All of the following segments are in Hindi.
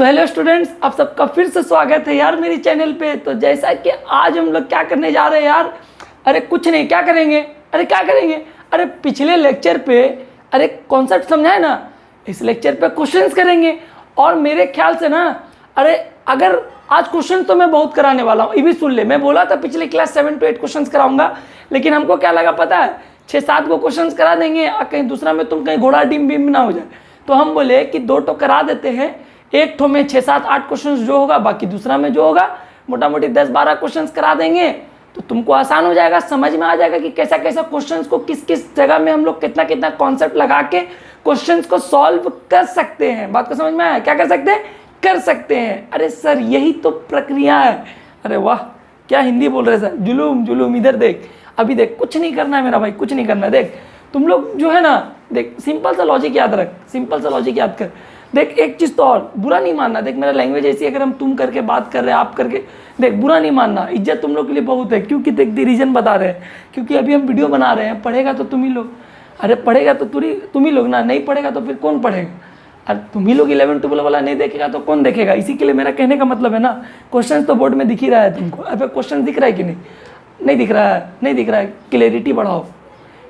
तो हेलो स्टूडेंट्स, आप सबका फिर से स्वागत है यार मेरी चैनल पे। तो जैसा कि आज हम लोग क्या करने जा रहे हैं यार, अरे कुछ नहीं, क्या करेंगे, अरे पिछले लेक्चर पे अरे कॉन्सेप्ट समझाए ना, इस लेक्चर पे क्वेश्चंस करेंगे। और मेरे ख्याल से ना, अरे अगर आज क्वेश्चन तो मैं बहुत कराने वाला हूँ, ये भी सुन ले। मैं बोला था पिछले क्लास 7 to 8 क्वेश्चन कराऊंगा, लेकिन हमको क्या लगा पता है, 6-7 को क्वेश्चन करा देंगे और कहीं दूसरा में तुम कहीं घोड़ा डिम बिम ना हो जाए। तो हम बोले कि 2 तो करा देते हैं, एक ठो में 6-7-8 क्वेश्चन जो होगा, बाकी दूसरा में जो होगा मोटा मोटी 10-12 क्वेश्चन करा देंगे। तो तुमको आसान हो जाएगा, समझ में आ जाएगा कि कैसा कैसा क्वेश्चंस को किस किस जगह में हम लोग कितना कितना कॉन्सेप्ट लगा के क्वेश्चंस को सॉल्व कर सकते हैं। बात को समझ में आया, क्या कर सकते हैं, कर सकते हैं। अरे सर यही तो प्रक्रिया है। अरे वाह, क्या हिंदी बोल रहे सर, जुलूम जुलूम। इधर देख, अभी देख, कुछ नहीं करना है मेरा भाई, कुछ नहीं करना है। देख तुम लोग जो है ना, देख सिंपल सा लॉजिक याद रख, सिंपल सा लॉजिक याद कर। देख एक चीज़ तो और, बुरा नहीं मानना, देख मेरा लैंग्वेज ऐसी, अगर हम तुम करके बात कर रहे हैं, आप करके, देख बुरा नहीं मानना, इज्जत तुम लोग के लिए बहुत है। क्योंकि देख रीजन बता रहे हैं, क्योंकि अभी हम वीडियो बना रहे हैं, पढ़ेगा तो तुम ही लोग। अरे पढ़ेगा तो तुम ही लोग ना, नहीं पढ़ेगा तो फिर कौन पढ़ेगा। अरे तुम ही लोग 11-12 वाला नहीं देखेगा तो कौन देखेगा। इसी के लिए मेरा कहने का मतलब है ना, क्वेश्चन तो बोर्ड में दिख ही रहा है तुमको। अब क्वेश्चन दिख रहा है कि नहीं, नहीं दिख रहा है, नहीं दिख रहा है। क्लैरिटी बढ़ाओ,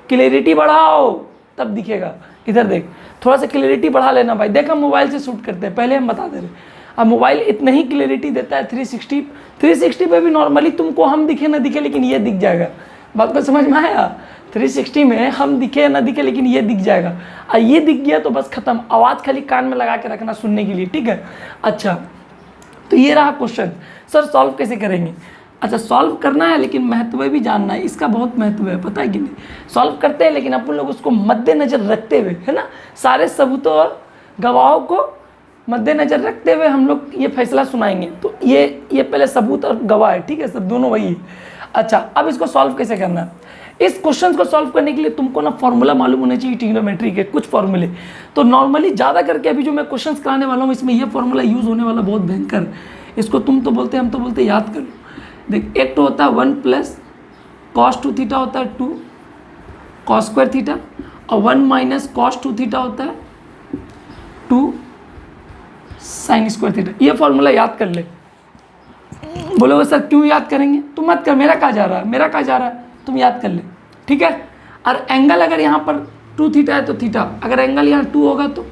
क्लैरिटी बढ़ाओ तब दिखेगा। इधर देख, थोड़ा सा क्लैरिटी बढ़ा लेना भाई। देख हम मोबाइल से शूट करते हैं, पहले हम बता दे रहे, अब मोबाइल इतना ही क्लैरिटी देता है 360 पे भी नॉर्मली तुमको हम दिखे ना दिखे, लेकिन ये दिख जाएगा। बात को समझ में आया, 360 में हम दिखे ना दिखे, लेकिन ये दिख जाएगा। और ये दिख गया तो बस खत्म, आवाज़ खाली कान में लगा के रखना सुनने के लिए, ठीक है। अच्छा, तो ये रहा क्वेश्चन। सर सॉल्व कैसे करेंगे। अच्छा, सॉल्व करना है लेकिन महत्व भी जानना है, इसका बहुत महत्व है, पता है कि नहीं। सॉल्व करते हैं लेकिन अपन लोग उसको मद्देनजर रखते हुए, है ना, सारे सबूतों और गवाहों को मद्देनजर रखते हुए हम लोग ये फैसला सुनाएंगे। तो ये पहले सबूत और गवाह है, ठीक है सर, दोनों वही है। अच्छा, अब इसको सॉल्व कैसे करना है। इस क्वेश्चन को सॉल्व करने के लिए तुमको ना फॉर्मूला मालूम होने चाहिए, ट्रिग्नोमेट्री के कुछ फॉर्मूले। तो नॉर्मली ज़्यादा करके अभी जो मैं क्वेश्चन कराने वाला हूँ, इसमें यह फॉर्मूला यूज़ होने वाला बहुत भयंकर। इसको तुम तो बोलते, हम तो बोलते, याद कर लो। देख, एक तो होता है 1 + cos 2 थीटा होता है 2 cos स्क्वायर थीटा, और 1 - cos 2 थीटा होता है 2 sin स्क्वायर थीटा। ये फॉर्मूला याद कर ले। बोलोगे सर क्यों याद करेंगे, तुम मत कर, मेरा कहा जा रहा है, तुम याद कर ले, ठीक है। और एंगल अगर यहाँ पर 2 थीटा है तो थीटा, अगर एंगल यहाँ 2 होगा तो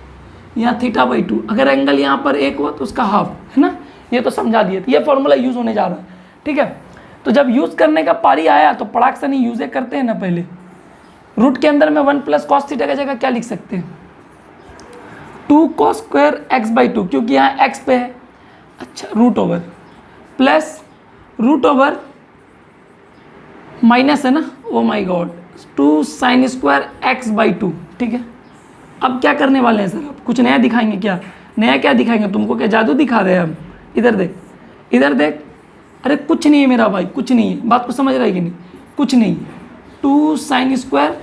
यहाँ θ/2, अगर एंगल यहाँ पर 1 हुआ तो उसका हाफ, है ना। ये तो समझा दिए। तो ये फॉर्मूला यूज़ होने जा रहा है, ठीक है। तो जब यूज़ करने का पारी आया तो पड़ाक से नहीं यूज़ करते हैं ना। पहले रूट के अंदर में 1 + cos थीटा की जगह क्या लिख सकते हैं, 2 cos स्क्वायर x/2, क्योंकि यहाँ x पे है। अच्छा, रूट ओवर माइनस है ना, oh my God, 2 sin square x/2, ठीक है। अब क्या करने वाले हैं सर, आप कुछ नया दिखाएंगे क्या, नया क्या दिखाएंगे, तुमको क्या जादू दिखा रहे हैं हम। इधर देख, इधर देख, अरे कुछ नहीं है मेरा भाई, कुछ नहीं है। बात को समझ रहा है कि नहीं, कुछ नहीं। 2 sin स्क्वायर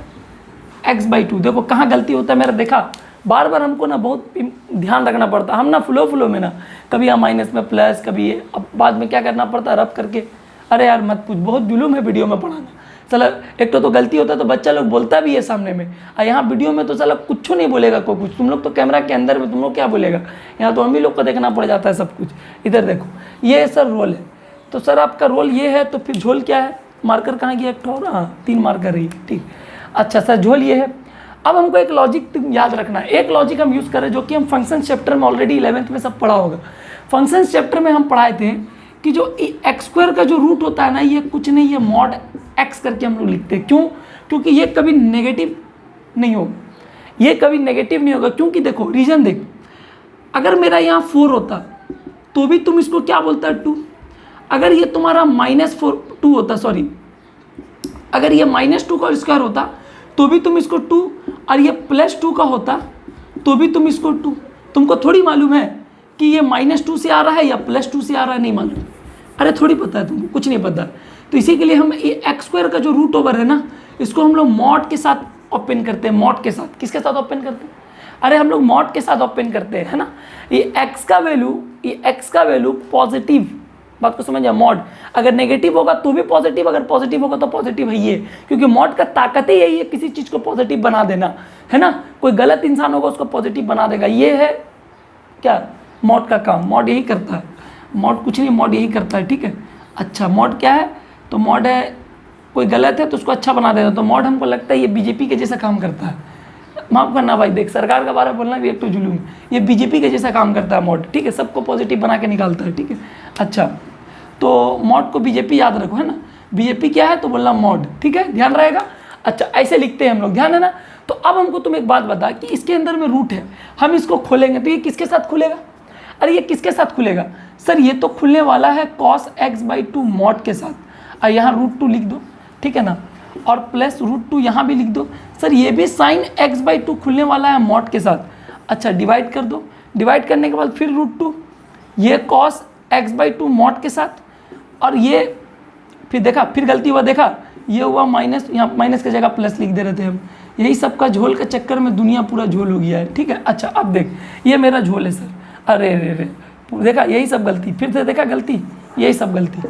x/2, देखो कहाँ गलती होता है मेरा, देखा बार बार हमको ना बहुत ध्यान रखना पड़ता है। हम ना फ्लो में ना, कभी यहाँ माइनस में प्लस, कभी ये, अब बाद में क्या करना पड़ता है, रब करके। अरे यार मत पूछ, बहुत जुलूम है वीडियो में पढ़ाना। चलो एक तो गलती होता है तो बच्चा लोग बोलता भी है सामने में, और यहाँ वीडियो में तो चलो कुछ नहीं बोलेगा कोई कुछ। तुम लोग तो कैमरा के अंदर में तुम लोग क्या बोलेगा, यहाँ तो हम ही लोग को देखना पड़ जाता है सब कुछ। इधर देखो, ये सर रोल है। तो सर आपका रोल ये है, तो फिर झोल क्या है, मार्कर कहाँ गया, एक ठो, हाँ 3 मार्कर रही, ठीक। अच्छा सर, झोल ये है। अब हमको एक लॉजिक याद रखना है, एक लॉजिक हम यूज़ करें जो कि हम फंक्शन चैप्टर में ऑलरेडी 11th में सब पढ़ा होगा। फंक्शन चैप्टर में हम पढ़ाए थे कि जो x² का जो रूट होता है ना, ये कुछ नहीं है, मॉड x करके हम लोग लिखते हैं। क्यों, क्योंकि ये कभी नेगेटिव नहीं होगा, ये कभी नेगेटिव नहीं होगा। क्योंकि देखो रीजन देख, अगर मेरा यहाँ 4 होता तो भी तुम इसको क्या बोलता है, 2। अगर ये तुम्हारा -2 होता, सॉरी, अगर ये -2 का स्क्वायर होता तो भी तुम इसको 2, और ये +2 का होता तो भी तुम इसको 2। तुमको थोड़ी मालूम है कि ये -2 से आ रहा है या +2 से आ रहा है, नहीं मालूम। अरे थोड़ी पता है तुमको, कुछ नहीं पता। तो इसी के लिए हम ये x² का जो रूट ओवर है ना, इसको हम लोग मॉड के साथ ओपन करते हैं। मॉड के साथ, किसके साथ ओपन करते हैं, अरे हम लोग मॉड के साथ ओपन करते हैं, है ना। ये x का वैल्यू पॉजिटिव, बात को समझ, मॉड अगर नेगेटिव होगा तो भी पॉजिटिव, अगर पॉजिटिव होगा तो पॉजिटिव है ये। क्योंकि मॉड का ताकत ही यही है, किसी चीज़ को पॉजिटिव बना देना, है ना। कोई गलत इंसान होगा उसको पॉजिटिव बना देगा, ये है क्या, मॉड का काम, मॉड यही करता है, मॉड कुछ नहीं, मॉड यही करता है, ठीक है। अच्छा मॉड क्या है, तो मॉड है कोई गलत है तो उसको अच्छा बना देना, तो मॉड हमको लगता है ये बीजेपी के जैसा काम करता है। माफ़ करना भाई, देख सरकार का बारे में बोलना भी एक तो जुलूम, ये बीजेपी के जैसा काम करता है मॉड, ठीक है, सबको पॉजिटिव बना के निकालता है, ठीक है। अच्छा तो मॉड को बीजेपी याद रखो, है ना, बीजेपी क्या है तो बोलना मॉड, ठीक है, ध्यान रहेगा। अच्छा ऐसे लिखते हैं हम लोग, ध्यान है ना। तो अब हमको तुम एक बात बता कि इसके अंदर में रूट है, हम इसको खोलेंगे तो ये किसके साथ खुलेगा, अरे ये किसके साथ खुलेगा सर, ये तो खुलने वाला है cos x/2 मॉड के साथ, और यहाँ √2 लिख दो, ठीक है ना, और प्लस √2 यहाँ भी लिख दो। सर ये भी sin x/2 खुलने वाला है मॉड के साथ। अच्छा डिवाइड कर दो, डिवाइड करने के बाद फिर √2, ये cos x/2 मॉड के साथ, और ये फिर देखा, फिर गलती हुआ, देखा ये हुआ माइनस, यहाँ माइनस की जगह प्लस लिख दे रहे थे हम, यही सबका झोल के चक्कर में दुनिया पूरा झोल हो गया है, ठीक है। अच्छा अब देख ये मेरा झोल है सर, अरे रे रे, देखा यही सब गलती, फिर से देखा गलती, यही सब गलती,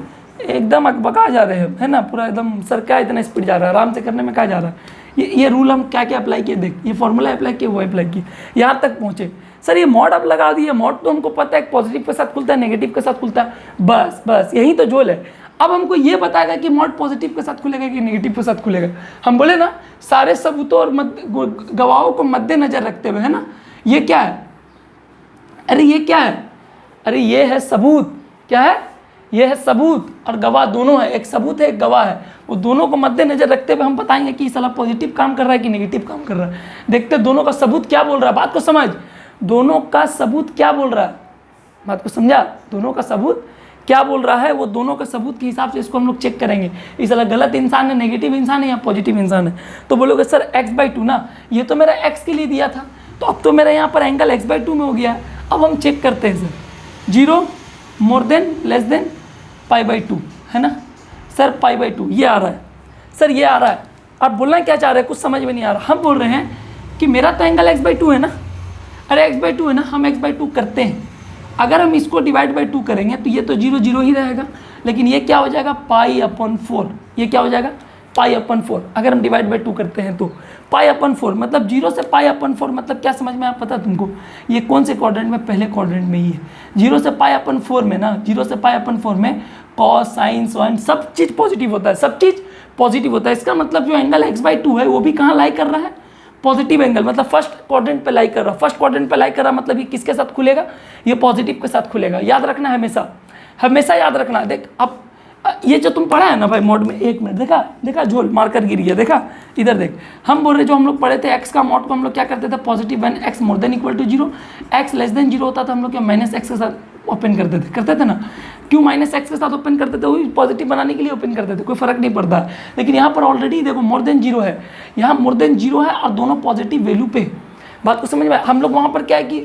एकदम अकबका जा रहे हैं, है ना, पूरा एकदम सर क्या इतना स्पीड जा रहा है, आराम से करने में क्या जा रहा है। ये रूल हम क्या क्या अप्लाई किए, देख ये फॉर्मूला अप्लाई किए, वो अप्लाई किए, यहाँ तक पहुँचे। सर ये मॉड अब लगा दिए, मॉड तो हमको पता है पॉजिटिव के साथ खुलता है, नेगेटिव के साथ खुलता है, बस बस यही तो झोल है। अब हमको ये बताएगा कि मॉड पॉजिटिव के साथ खुलेगा कि नेगेटिव के साथ खुलेगा। हम बोले ना सारे सबूतों और गवाहों को मद्देनजर रखते हुए, है ना, ये क्या है, अरे ये क्या है, अरे ये है सबूत, क्या है, ये है सबूत और गवाह दोनों है, एक सबूत है एक गवाह है, वो दोनों को मद्देनजर रखते हुए हम बताएंगे कि साला पॉजिटिव काम कर रहा है कि नेगेटिव काम कर रहा है। देखते दोनों का सबूत क्या बोल रहा है, बात को समझ, दोनों का सबूत क्या बोल रहा है, बात को समझा, दोनों का सबूत क्या बोल रहा है, वो दोनों के सबूत के हिसाब से इसको हम लोग चेक करेंगे, इस साला गलत इंसान है, नेगेटिव इंसान है या पॉजिटिव इंसान है। तो बोलोगे सर x/2 ना, ये तो मेरा x के लिए दिया था, तो अब तो मेरा यहाँ पर एंगल x/2 में हो गया है। अब हम चेक करते हैं sir, 0 more than less than π/2, है ना सर, π/2 ये आ रहा है सर, ये आ रहा है। आप बोलना क्या चाह रहे हैं, कुछ समझ में नहीं आ रहा। हम बोल रहे हैं कि मेरा तो एंगल x/2 है ना, अरे x/2 है ना, हम x/2 करते हैं, अगर हम इसको डिवाइड बाई 2 करेंगे तो ये तो 0 0 ही रहेगा, लेकिन ये क्या हो जाएगा π/4, ये क्या हो जाएगा π/4, अगर हम डिवाइड बाई 2 करते हैं तो π/4 मतलब 0 से π/4 मतलब क्या समझ में आया पता तुमको, ये कौन से क्वाड्रेंट में, पहले क्वाड्रेंट में ही है। 0 से π/4 में ना, 0 से π/4 में कॉस साइन साइन सब चीज़ पॉजिटिव होता है, सब चीज़ पॉजिटिव होता है। इसका मतलब जो एंगल x/2 है वो भी कहाँ लाई कर रहा है, पॉजिटिव एंगल, मतलब फर्स्ट क्वाड्रेंट पे लाई कर रहा, फर्स्ट क्वाड्रेंट पे लाई कर रहा, मतलब ये किसके साथ खुलेगा, ये पॉजिटिव के साथ खुलेगा। याद रखना हमेशा, हमेशा याद रखना। देख अब ये जो तुम पढ़ा है ना भाई मॉड में, एक मिनट, देखा देखा झोल मार्कर गिर गया, देखा इधर देख, हम बोल रहे जो हम लोग पढ़े थे एक्स का मॉड को हम लोग क्या करते थे, positive when x more than equal to 0, x less than 0 होता था हम लोग क्या -x के साथ ओपन करते थे ना। क्यों -x के साथ ओपन करते थे, वही पॉजिटिव बनाने के लिए ओपन करते थे, कोई फर्क नहीं पड़ता। लेकिन यहाँ पर ऑलरेडी देखो मोर देन 0 है, यहाँ मोर देन 0 है और दोनों पॉजिटिव वैल्यू पे, बात को समझ में। हम लोग वहाँ पर क्या है कि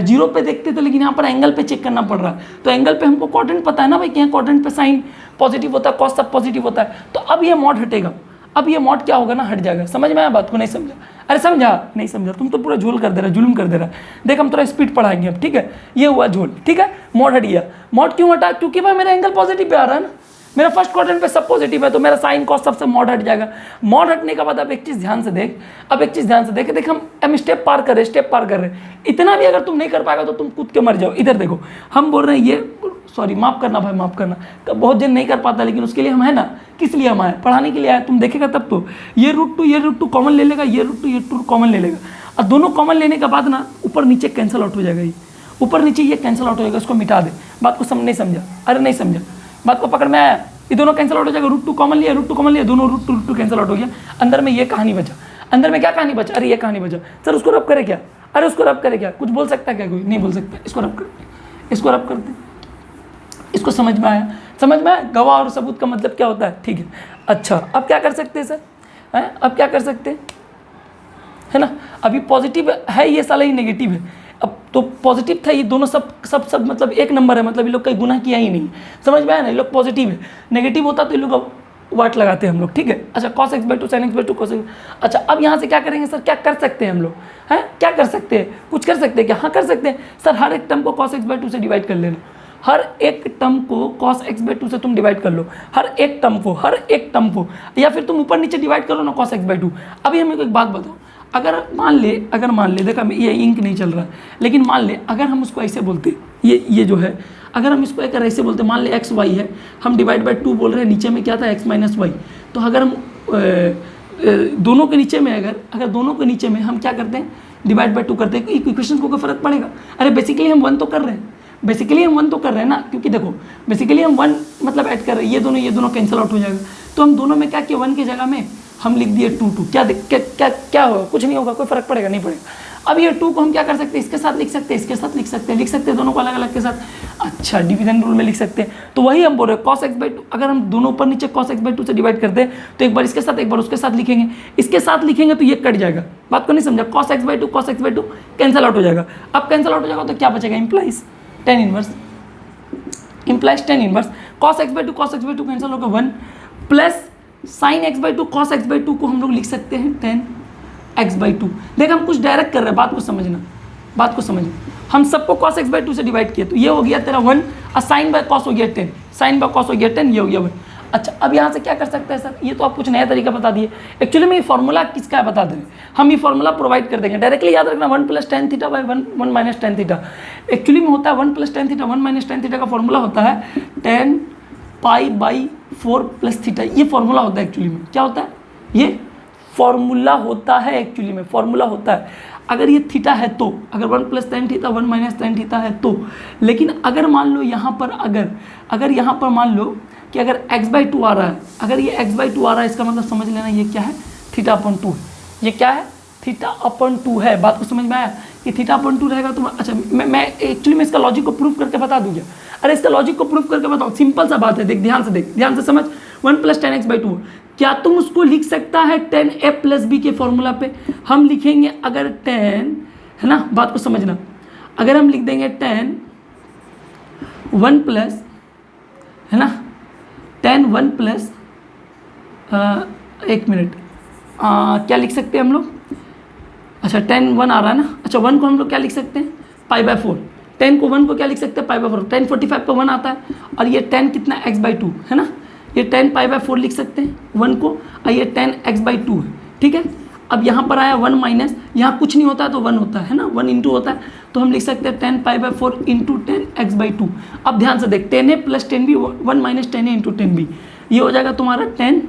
0 पे देखते थे, लेकिन यहाँ पर एंगल पे चेक करना पड़ रहा है, तो एंगल पे हमको क्वाड्रेंट पता है ना भाई कि यहाँ क्वाड्रेंट पे साइन पॉजिटिव होता है, कॉस सब पॉजिटिव होता है। तो अब ये मॉड हटेगा, अब ये मॉड क्या होगा ना, हट जाएगा। समझ में आया बात को, नहीं समझा, अरे समझा नहीं समझा, तुम तो पूरा झोल कर दे रहा, जुल्म कर दे रहा। देख हम थोड़ा स्पीड पढ़ाएंगे अब, ठीक है, ये हुआ झोल, ठीक है, मॉड हट गया। मॉड क्यों हटा, क्योंकि भाई मेरा एंगल पॉजिटिव पे आ रहा है ना, मेरा फर्स्ट क्वाड्रेंट पे सब पॉजिटिव है, तो मेरा साइन कॉस सबसे मॉड हट जाएगा। मॉड हटने के बाद अब एक चीज़ ध्यान से देख, अब एक चीज़ ध्यान से देख, हम स्टेप पार कर रहे, इतना भी अगर तुम नहीं कर पाएगा तो तुम कूद के मर जाओ। इधर देखो हम बोल रहे हैं ये, सॉरी माफ़ करना भाई, माफ़ करना, बहुत जन नहीं कर पाता, लेकिन उसके लिए हम है ना, किस लिए हम आए, पढ़ाने के लिए आए, तुम देखेगा तब तो ये √2 कॉमन ले लेगा, ये √2 कॉमन ले लेगा, और दोनों कॉमन लेने के बाद ना ऊपर नीचे कैंसिल आउट हो जाएगा, ये ऊपर नीचे ये कैंसिल आउट हो जाएगा, उसको मिटा दे। बात को नहीं समझा, अरे नहीं समझा, बात को पकड़ में आया, ये दोनों कैंसिल आउट हो जाएगा, √2 कॉमन लिया, √2 कॉमन लिया, दोनों √2 कैंसिल आउट हो गया। अंदर में ये कहानी बचा, अंदर में क्या कहानी बचा, अरे ये कहानी बचा। सर उसको रब करे क्या, अरे उसको रब करे क्या, कुछ बोल सकता है क्या, कोई नहीं बोल सकता, इसको रब करते, इसको रब करते, इसको समझ में आया, समझ में आया गवाह और सबूत का मतलब क्या होता है, ठीक है। अच्छा अब क्या कर सकते हैं सर, हैं अब क्या कर सकते हैं, है ना, अभी पॉजिटिव है ये साला ही नेगेटिव है, अब तो पॉजिटिव था ये दोनों सब मतलब एक नंबर है, मतलब ये लोग कहीं गुनाह किया ही नहीं, समझ में आया ना, ये लोग पॉजिटिव है, नेगेटिव होता तो ये लोग वाट लगाते हैं हम लोग, ठीक है। अच्छा cos x/2 sin x/2 cos x, अच्छा अब यहाँ से क्या करेंगे सर, क्या कर सकते हैं हम लोग, हैं क्या कर सकते हैं, कुछ कर सकते हैं क्या, हाँ कर सकते हैं सर, हर एक टर्म को cos x/2 से डिवाइड कर लेना, हर एक टर्म को cos x/2 से तुम डिवाइड कर लो, हर एक टर्म को, या फिर तुम ऊपर नीचे डिवाइड करो ना cos x/2। अभी हमें एक बात बताओ, अगर मान ले देखा ये इंक नहीं चल रहा है, लेकिन मान ले अगर हम उसको ऐसे बोलते, ये जो है अगर हम इसको अगर ऐसे बोलते, मान ले एक्स वाई है, हम डिवाइड बाय 2 बोल रहे हैं, नीचे में क्या था एक्स माइनस वाई। तो अगर हम दोनों के नीचे में अगर दोनों के नीचे में हम क्या करते हैं डिवाइड बाय 2 करते हैं, इक्वेशन को कोई फर्क पड़ेगा? अरे बेसिकली हम 1 तो कर रहे हैं, ना, क्योंकि देखो बेसिकली हम 1 मतलब ऐड कर रहे हैं, ये दोनों कैंसिल आउट हो जाएगा। तो हम दोनों में क्या किया, 1 की जगह में हम लिख दिए 2 2। क्या होगा? कुछ नहीं होगा, कोई फर्क पड़ेगा नहीं पड़ेगा। अब ये 2 को हम क्या कर सकते हैं, इसके साथ लिख सकते हैं, इसके साथ लिख सकते हैं दोनों को अलग अलग के साथ। अच्छा, डिवीजन रूल में लिख सकते हैं। तो वही हम बोल रहे हैं cos x by 2, अगर हम दोनों ऊपर नीचे cos x by 2 से डिवाइड करते हैं तो एक बार इसके साथ एक बार उसके साथ लिखेंगे, इसके साथ लिखेंगे तो ये कट जाएगा। बात को नहीं समझा? cos x by 2 cancel out हो जाएगा। अब कैंसिल आउट हो जाएगा तो क्या बचेगा, implies tan inverse cos x by 2 cancel होगा 1 plus sin x by 2 cos x by 2 को हम लोग लिख सकते हैं tan x by 2। देख हम कुछ डायरेक्ट कर रहे हैं, बात को समझना। हम सबको cos x by 2 से डिवाइड किया तो ये हो गया तेरा 1 और sin by cos हो गया 10, ये हो गया 1। अच्छा, अब यहाँ से क्या कर सकते हैं सर, ये तो आप कुछ नया तरीका बता दिए। एक्चुअली में ये फॉर्मूला किसका है बता दें, हम ये फॉर्मूला प्रोवाइड कर देंगे। डायरेक्टली याद रखना 1 + tan theta by 1 minus tan theta. Actually में होता है 1 + tan theta 1 minus tan theta का फॉर्मूला होता है tan π/4 + थीटा। ये फॉर्मूला होता है एक्चुअली में, क्या होता है, ये फॉर्मूला होता है एक्चुअली में, फॉर्मूला होता है। अगर ये थीटा है तो, अगर 1 + tan theta 1 minus tan theta है तो, लेकिन अगर मान लो यहाँ पर अगर यहाँ पर मान लो कि अगर x/2 आ रहा है, अगर ये x/2 आ रहा है, इसका मतलब समझ लेना ये क्या है, θ/2। ये क्या है, θ/2 है। बात को समझ में आया कि θ/2 रहेगा तो अच्छा मैं एक्चुअली में इसका लॉजिक को प्रूफ करके बता दूंगा। अरे इसका लॉजिक को प्रूफ करके बताओ, सिंपल सा बात है, देख ध्यान से समझ। 1 + tan x/2 क्या तुम उसको लिख सकता है tan a + b के फॉर्मूला पे? हम लिखेंगे अगर tan, है ना, बात को समझना, अगर हम लिख देंगे tan 1 प्लस, है ना, tan 1 प्लस एक मिनट क्या लिख सकते हैं हम लोग, अच्छा tan 1 आ रहा है ना, अच्छा 1 को हम लोग क्या लिख सकते हैं π/4, 10 को 1 को क्या लिख सकते हैं π/4, tan 45 का 1 आता है, और ये tan कितना x/2 है ना, ये tan π/4 लिख सकते हैं 1 को, और ये tan x/2 है, ठीक है। अब यहाँ पर आया 1 माइनस, यहाँ कुछ नहीं होता है तो 1 होता है ना, 1 इंटू होता है, तो हम लिख सकते हैं tan π/4 इंटू tan x/2। अब ध्यान से देख, tan a + tan b 1 minus tan a into tan b, ये हो जाएगा तुम्हारा tan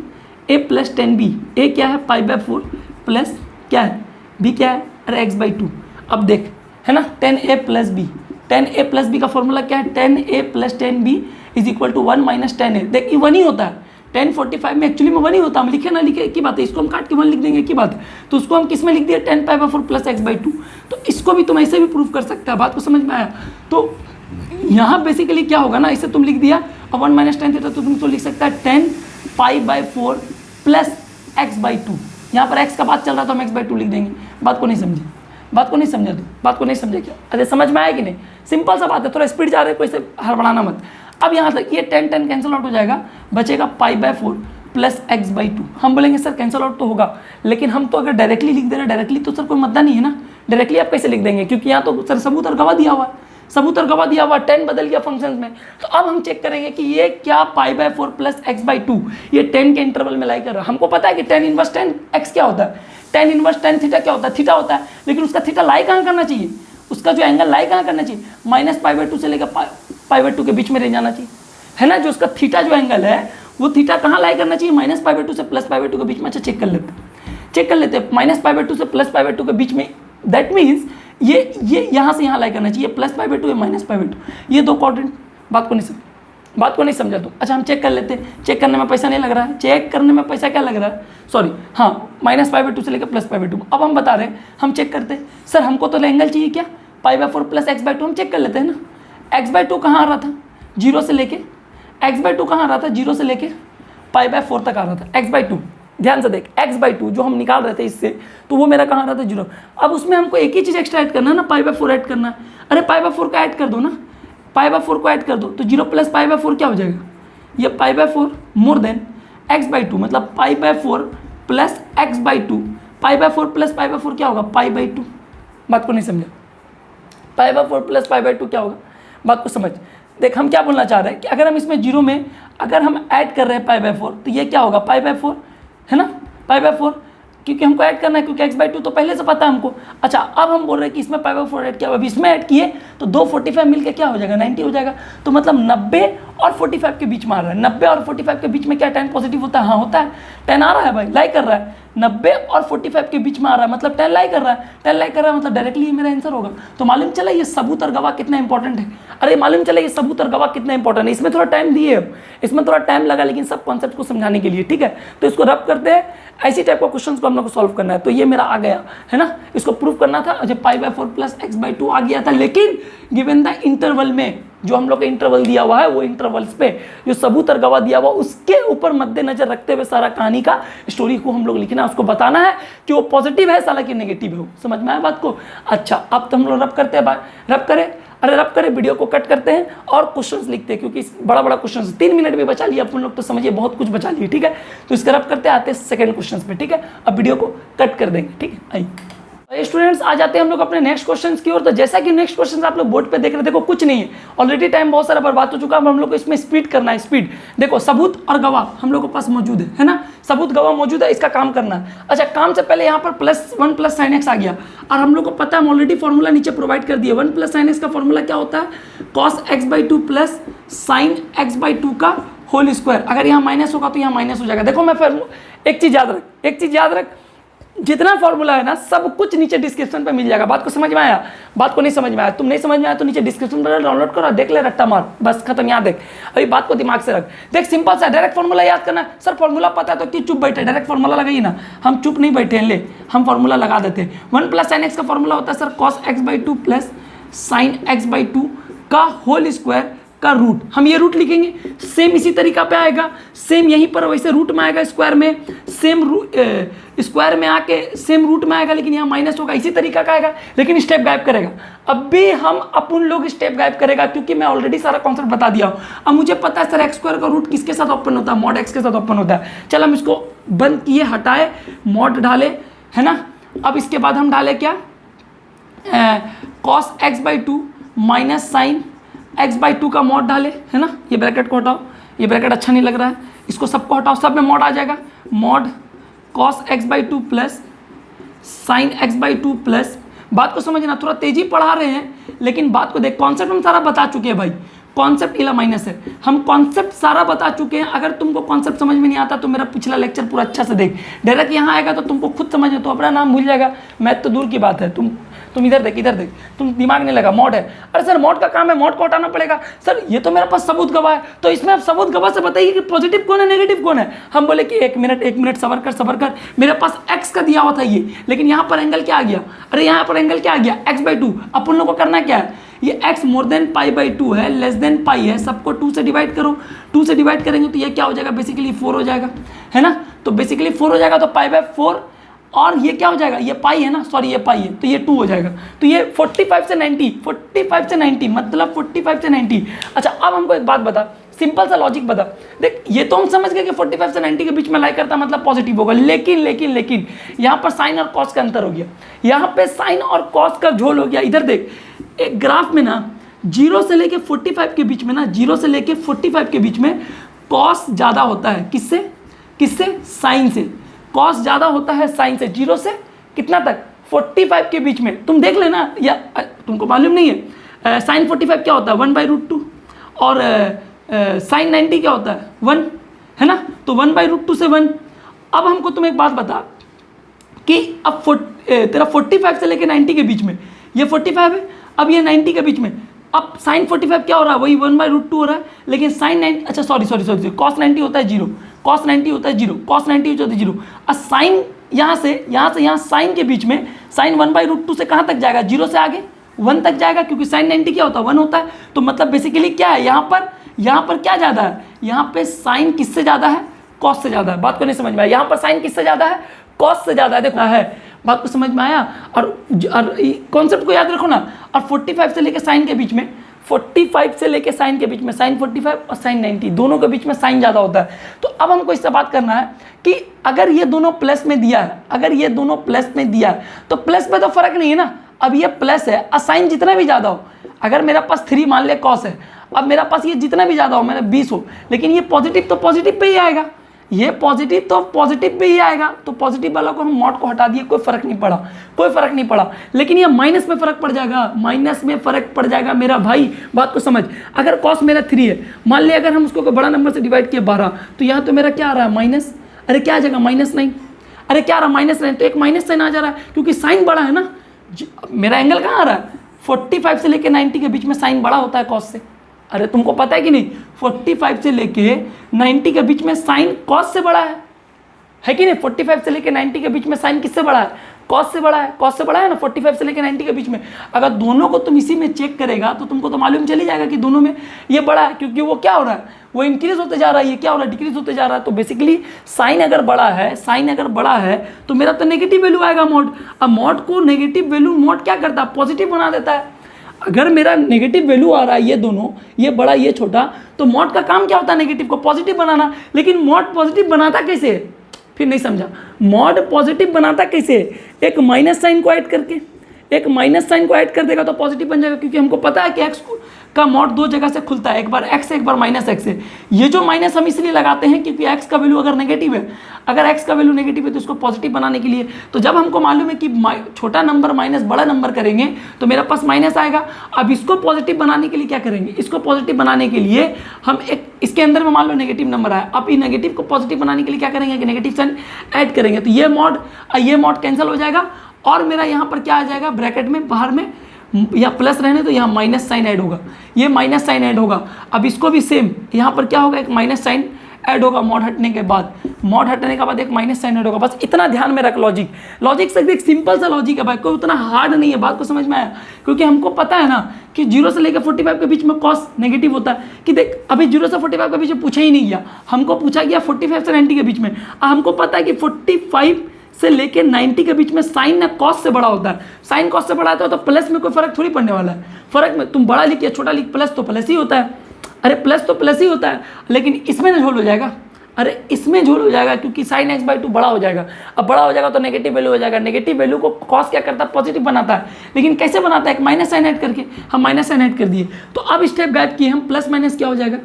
a + tan b। a क्या है π/4 प्लस क्या है b क्या है, अरे x/2। अब देख, है ना, tan a + b, tan a + b का फॉर्मूला क्या है, tan a + tan b = 1 minus tan a। देख ये 1 ही होता है, tan 45 में एक्चुअली में 1 ही होता है, हम लिखे ना लिखे की बात है, इसको हम काट के 1 लिख देंगे की बात है, तो उसको हम किस में लिख दिए tan π/4 प्लस x/2। तो इसको भी तुम ऐसे भी प्रूफ कर सकते हैं, बात को समझ में आया। तो यहाँ बेसिकली क्या होगा ना, इसे तुम लिख दिया और 1 माइनस tan थीटा, तो तुम तो लिख सकता है tan π/4 प्लस x/2। यहाँ पर x का बात चल रहा था, हम x/2 लिख देंगे। बात को नहीं समझे, बात को नहीं समझा तू, बात को नहीं समझे क्या, अरे समझ में आया कि नहीं, सिंपल सा बात है, थोड़ा स्पीड जा रहे कोई से हड़बड़ाना मत। अब यहाँ तक ये tan कैंसिल आउट हो जाएगा, बचेगा π/4 प्लस x/2। हम बोलेंगे सर कैंसिल आउट तो होगा, लेकिन हम तो अगर डायरेक्टली लिख दे रहे, डायरेक्टली तो सर कोई मुद्दा नहीं है ना, डायरेक्टली आप कैसे लिख देंगे, क्योंकि यहाँ तो सर सबूत और गवाह दिया हुआ है, tan बदल गया फंक्शन में। तो अब हम चेक करेंगे कि ये क्या π/4 प्लस x/2 ये tan के इंटरवल में लाई कर रहा है। हमको पता है कि tan इनवर्स tan x क्या होता है, tan इनवर्स tan थीटा क्या होता है, थीटा होता है, लेकिन उसका थीटा लाई कहाँ करना चाहिए, उसका जो एंगल लाई कहाँ करना चाहिए, -π/2 से लेकर π/2 के बीच में रह जाना चाहिए, है ना। जो उसका थीटा जो एंगल है वो थीटा कहाँ लाई करना चाहिए, -π/2 से +π/2 के बीच में। अच्छा चेक कर लेते हैं, -π/2 से +π/2 के बीच में, दैट मीन्स ये यहाँ से यहाँ लाई करना चाहिए, +π/2 या -π/2, ये दो क्वाड्रेंट। बात को नहीं समझा तुम। अच्छा हम चेक कर लेते हैं, चेक करने में पैसा नहीं लग रहा है, चेक करने में पैसा क्या लग रहा है, सॉरी हाँ, -π/2 से लेकर +π/2। अब हम बता रहे हैं, हम चेक करते हैं, सर हमको तो एंगल चाहिए क्या, π/4 प्लस x/2। हम चेक कर लेते हैं ना, x/2 कहाँ आ रहा था, 0 से लेके, x/2 कहाँ आ रहा था, 0 से लेके π/4 तक आ रहा था, x/2। ध्यान से देख, x/2 जो हम निकाल रहे थे इससे, तो वो मेरा कहाँ आ रहा था, 0। अब उसमें हमको एक ही चीज़ एक्स्ट्रा ऐड करना है ना, π/4 ऐड करना है। अरे π/4 का ऐड कर दो ना, π/4 को ऐड कर दो, तो 0 + π/4 क्या हो जाएगा, ये π/4 मोर देन x/2, मतलब π/4 प्लस x/2, π/4 प्लस π/4 क्या होगा, π/2। बात को नहीं समझा, π/4 प्लस π/2 क्या होगा, बात को समझ। देख हम क्या बोलना चाह रहे हैं कि अगर हम इसमें 0 में अगर हम ऐड कर रहे हैं π/4, तो ये क्या होगा, π/4 है ना, π/4 क्योंकि हमको ऐड करना है, क्योंकि x/2 तो पहले से पता है हमको। अच्छा, अब हम बोल रहे हैं कि इसमें π/4 ऐड किया, अब इसमें ऐड किए तो 2 45 मिलकर क्या हो जाएगा, 90 हो जाएगा। तो मतलब 90 और 45 के बीच में आ रहा है। 90 और 45 के बीच में क्या tan पॉजिटिव होता है? हाँ होता है। tan आ रहा है भाई, लाई कर रहा है। 90 और 45 के बीच में आ रहा है मतलब tan लाई कर रहा है। tan लाई कर रहा है मतलब डायरेक्टली ये मेरा आंसर होगा। तो मालूम चला ये सबूत और गवाह कितना इंपॉर्टेंट है। अरे मालूम चला ये सबूत और गवाह कितना इंपॉर्टेंट है। इसमें थोड़ा टाइम दिए, इसमें थोड़ा टाइम लगा, लेकिन सब कॉन्सेप्ट को समझाने के लिए, ठीक है। तो इसको रब करते हैं, ऐसी टाइप का क्वेश्चन को हम लोग को सॉल्व करना है। तो ये मेरा आ गया है ना, इसको प्रूव करना था। जब π/4 प्लस x/2 आ गया था, लेकिन गिवन द इंटरवल में जो हम लोग का इंटरवल दिया हुआ है, वो इंटरवल्स पे जो सबूत और गवाह दिया हुआ उसके ऊपर मद्देनजर रखते हुए सारा कहानी का स्टोरी को हम लोग लिखना है। उसको बताना है कि वो पॉजिटिव है साला कि नेगेटिव है। समझ में आया बात को? अच्छा, अब तो हम लोग रब करते हैं, रब करें। अरे रब करें, वीडियो को कट करते हैं और क्वेश्चंस लिखते हैं, क्योंकि बड़ा बड़ा क्वेश्चन 3 मिनट भी बचा लिया अपन लोग, तो समझिए बहुत कुछ बचा लिए, ठीक है। तो इसका रब करते आते हैं सेकंड क्वेश्चन पे, ठीक है। अब वीडियो को कट कर देंगे, ठीक है। आइए स्टूडेंट्स, आ जाते हैं हम लोग अपने नेक्स्ट क्वेश्चंस की ओर। तो जैसा कि नेक्स्ट क्वेश्चन आप लोग बोर्ड पे देख रहे हैं, देखो कुछ नहीं है, ऑलरेडी टाइम बहुत सारा बर्बाद हो चुका है। हम लोग को इसमें स्पीड करना है, स्पीड। देखो सबूत और गवाह हम लोग के पास मौजूद है ना, सबूत गवाह मौजूद है, इसका काम करना है। अच्छा, काम से पहले यहाँ पर +1 + sin x आ गया, और हम लोग को पता है, हम ऑलरेडी फॉर्मूला नीचे प्रोवाइड कर दिया। 1 + sin x का फॉर्मूला क्या होता है? cos x/2 plus sin x/2 का होल स्क्वायर। अगर यहाँ माइनस होगा तो यहाँ माइनस हो जाएगा। देखो मैं फिर एक चीज़ याद रख, जितना फॉर्मूला है ना सब कुछ नीचे डिस्क्रिप्शन पे मिल जाएगा। बात को समझ में आया? बात को नहीं समझ में आया, तुम नहीं समझ में आया तो नीचे डिस्क्रिप्शन पर डाउनलोड करो, देख ले, रट्टा मार, बस खत्म। यहाँ देख, अभी बात को दिमाग से रख। देख सिंपल सा डायरेक्ट फॉर्मूला याद करना। सर फॉर्मूला पता है तो क्यों चुप बैठे? डायरेक्ट फॉर्मूला लगाइए ना। हम चुप नहीं बैठे हैं, ले हम फॉर्मूला लगा देते हैं। 1 + sin x का फॉर्मूला होता है sir cos x/2 plus sin x/2 का होल स्क्वायर का रूट। हम ये रूट लिखेंगे, सेम इसी तरीका पे आएगा, सेम यहीं पर वैसे रूट में आएगा, स्क्वायर में सेम स्क्वायर में आके सेम रूट में आएगा, लेकिन यहाँ माइनस होगा, इसी तरीका का आएगा, लेकिन स्टेप गायब करेगा। अब भी हम अपन लोग स्टेप गायब करेगा, क्योंकि मैं ऑलरेडी सारा कॉन्सेप्ट बता दिया हूँ। अब मुझे पता है सर x² का रूट किसके साथ ओपन होता है? मॉड x के साथ ओपन होता है। चल हम इसको बंद किए, हटाए, मॉड डाले, है ना। अब इसके बाद हम डाले क्या? cos x/2 minus sin x/2 का मॉड डाले, है ना। ये ब्रैकेट को हटाओ, ये ब्रैकेट अच्छा नहीं लग रहा है, इसको सबको हटाओ, सब में मॉड आ जाएगा। Mod cos x/2 plus sin x/2 plus, बात को समझना, थोड़ा तेजी पढ़ा रहे हैं, लेकिन बात को देख, कॉन्सेप्ट हम सारा बता चुके हैं भाई। कॉन्सेप्ट इला माइनस है, हम कॉन्सेप्ट सारा बता चुके हैं। अगर तुमको कॉन्सेप्ट समझ में नहीं आता तो मेरा पिछला लेक्चर पूरा अच्छा से देख। डायरेक्ट यहाँ आएगा तो तुमको खुद समझ में, तो अपना नाम भूल जाएगा, मैथ तो दूर की बात है। तुम इधर देख, तुम दिमाग नहीं लगा, मॉड है। अरे सर मॉड का काम है, मॉड को हटाना पड़ेगा। सर ये तो मेरे पास सबूत गवाह है, तो इसमें आप सबूत गवाह से बताइए कि पॉजिटिव कौन है, नेगेटिव कौन है। हम बोले कि एक मिनट सबर कर, मेरे पास x का दिया हुआ था ये, लेकिन यहाँ पर एंगल क्या आ गया? अरे यहाँ पर एंगल क्या आ गया? x/2। अपन लोग को करना क्या है? ये x मोर देन π/2 है, लेस देन पाई है, सबको 2 से डिवाइड करो। 2 से डिवाइड करेंगे तो ये क्या हो जाएगा? बेसिकली 4 हो जाएगा, है ना। तो बेसिकली 4 हो जाएगा, तो π/4, और ये क्या हो जाएगा? ये पाई है ना, सॉरी ये पाई है, तो ये 2 हो जाएगा। तो ये 45 से 90 मतलब 45 से 90। अच्छा, अब हमको एक बात बता, सिंपल सा लॉजिक बता। देख ये तो हम समझ गए कि 45 से 90 के बीच में लाई करता मतलब पॉजिटिव होगा, लेकिन यहाँ पर साइन और कॉस का अंतर हो गया, यहाँ पे साइन और कॉस का झोल हो गया। इधर देख, एक ग्राफ में ना 0 से लेके 45 के बीच में ना, 0 से लेके 45 के बीच में कॉस ज़्यादा होता है। किससे? साइन से। कॉस ज़्यादा होता है साइन से। 0 से कितना तक? 45 के बीच में। तुम देख लेना, या तुमको मालूम नहीं है साइन 45 क्या होता है? 1/√2, और साइन 90 क्या होता है? 1, है ना। तो 1/√2 से 1। अब हमको तुम एक बात बता कि अब तेरा 45 से लेके 90 के बीच में, ये 45 है, अब ये 90 के बीच में, अब साइन 45 क्या हो रहा है? वही 1/√2 हो रहा है, लेकिन साइन 90, अच्छा सॉरी cos 90 होता है 0, cos 90 होता है 0, cos 90 होता है 0। और साइन यहाँ से साइन के बीच में, साइन 1/√2 से कहाँ तक जाएगा? 0 से आगे 1 तक जाएगा, क्योंकि साइन 90 क्या होता है? 1 होता है। तो मतलब बेसिकली क्या है यहाँ पर क्या ज़्यादा है? यहाँ पे साइन किससे ज़्यादा है? कॉस से ज़्यादा है। बात को नहीं समझ में आया? यहाँ पर साइन किससे ज़्यादा है? कॉस से ज़्यादा है। देखो है, बात को समझ में आया? और कॉन्सेप्ट को याद रखो ना। और 45 से लेके साइन के बीच में, 45 से लेके साइन के बीच में, साइन 45 और साइन 90 दोनों के बीच में साइन ज़्यादा होता है। तो अब हमको इससे बात करना है कि अगर ये दोनों प्लस में दिया है, तो प्लस में तो फर्क नहीं है ना। अब ये प्लस है और साइन जितना भी ज़्यादा हो, अगर मेरा पास 3 मान ले कॉस है, अब मेरा पास ये जितना भी ज़्यादा हो, मेरा 20 हो, लेकिन ये पॉजिटिव तो पॉजिटिव पे ही आएगा। ये पॉजिटिव तो पॉजिटिव भी ही आएगा, तो पॉजिटिव वाला को हम मॉड को हटा दिए, कोई फर्क नहीं पड़ा, कोई फर्क नहीं पड़ा। लेकिन ये माइनस में फर्क पड़ जाएगा, माइनस में फर्क पड़ जाएगा मेरा भाई, बात को समझ। अगर कॉस मेरा 3 है, मान लिया अगर हम उसको कोई बड़ा नंबर से डिवाइड किया 12, तो यहाँ तो मेरा क्या आ रहा है माइनस, अरे क्या आ जाएगा -9, अरे क्या आ रहा है -9, तो एक माइनस साइन आ जा रहा है क्योंकि साइन बड़ा है ना। मेरा एंगल कहाँ आ रहा है, 45 से लेके 90 के बीच में साइन बड़ा होता है कॉस से। अरे तुमको पता है कि नहीं, 45 से लेके 90 के बीच में साइन कॉस से बड़ा है कि नहीं। 45 से लेके 90 के बीच में साइन किससे बड़ा है, कॉस से बड़ा है, कॉस से बड़ा है ना 45 से लेके 90 के बीच में। अगर दोनों को तुम इसी में चेक करेगा तो तुमको तो मालूम चली जाएगा कि दोनों में ये बड़ा है, क्योंकि वो क्या हो रहा है, वो इंक्रीज होते जा रहा है, ये क्या हो रहा है, डिक्रीज होते जा रहा है। तो बेसिकली साइन अगर बड़ा है, साइन अगर बड़ा है तो मेरा तो नेगेटिव वैल्यू आएगा मॉड। अब मॉड को नेगेटिव वैल्यू मॉड क्या करता है, पॉजिटिव बना देता है। अगर मेरा नेगेटिव वैल्यू आ रहा है, ये दोनों, ये बड़ा ये छोटा, तो मॉड का काम क्या होता है, नेगेटिव को पॉजिटिव बनाना। लेकिन मॉड पॉजिटिव बनाता कैसे, फिर नहीं समझा, मॉड पॉजिटिव बनाता कैसे, एक माइनस साइन को ऐड करके, एक माइनस साइन को ऐड कर देगा तो पॉजिटिव बन जाएगा, क्योंकि हमको पता है कि एक्स का मॉड 2 जगह से खुलता है, एक बार एक्स है, एक बार -x है। ये जो माइनस हम इसलिए लगाते हैं क्योंकि एक्स का वैल्यू अगर नेगेटिव है, अगर एक्स का वैल्यू नेगेटिव है तो इसको पॉजिटिव बनाने के लिए, तो जब हमको मालूम है कि छोटा नंबर माइनस बड़ा नंबर करेंगे तो मेरे पास माइनस आएगा। अब इसको पॉजिटिव बनाने के लिए क्या करेंगे, इसको पॉजिटिव बनाने के लिए हम एक इसके अंदर में मान लो नेगेटिव नंबर आया, अब ये नेगेटिव को पॉजिटिव बनाने के लिए क्या करेंगे कि नेगेटिव साइन ऐड करेंगे, तो ये मॉड कैंसिल हो जाएगा और मेरा यहाँ पर क्या आ जाएगा, ब्रैकेट में बाहर में या प्लस रहने तो यहाँ माइनस साइन ऐड होगा, ये माइनस साइन ऐड होगा। अब इसको भी सेम यहाँ पर क्या होगा, एक माइनस साइन ऐड होगा मॉड हटने के बाद, मॉड हटने के बाद एक माइनस साइन ऐड होगा। बस इतना ध्यान में रख, लॉजिक से एक सिंपल सा लॉजिक है भाई, कोई उतना हार्ड नहीं है, बात को समझ में आया। क्योंकि हमको पता है ना कि 0 से लेकर 45 के बीच में कॉस नेगेटिव होता है, कि देख अभी 0 से 45 के बीच में पूछा ही नहीं गया, हमको पूछा गया 45 से 90 के बीच में। हमको पता है कि 45 से लेके 90 के बीच में साइन ना कॉस से बड़ा होता है, साइन कॉस से बड़ा होता है तो प्लस में कोई फर्क थोड़ी पड़ने वाला है। फर्क में तुम बड़ा लिख या छोटा लिख, प्लस तो प्लस ही होता है, अरे प्लस तो प्लस ही होता है। लेकिन इसमें ना झोल हो जाएगा, अरे इसमें झोल हो जाएगा क्योंकि साइन x/2 बड़ा हो जाएगा। अब बड़ा हो जाएगा तो नेगेटिव वैल्यू हो जाएगा, नेगेटिव वैल्यू को कॉस क्या करता है, पॉजिटिव बनाता है। लेकिन कैसे बनाता है, एक माइनस साइन ऐड करके, हम माइनस साइन ऐड कर दिए। तो अब स्टेप गायब किए हम, प्लस माइनस क्या हो जाएगा,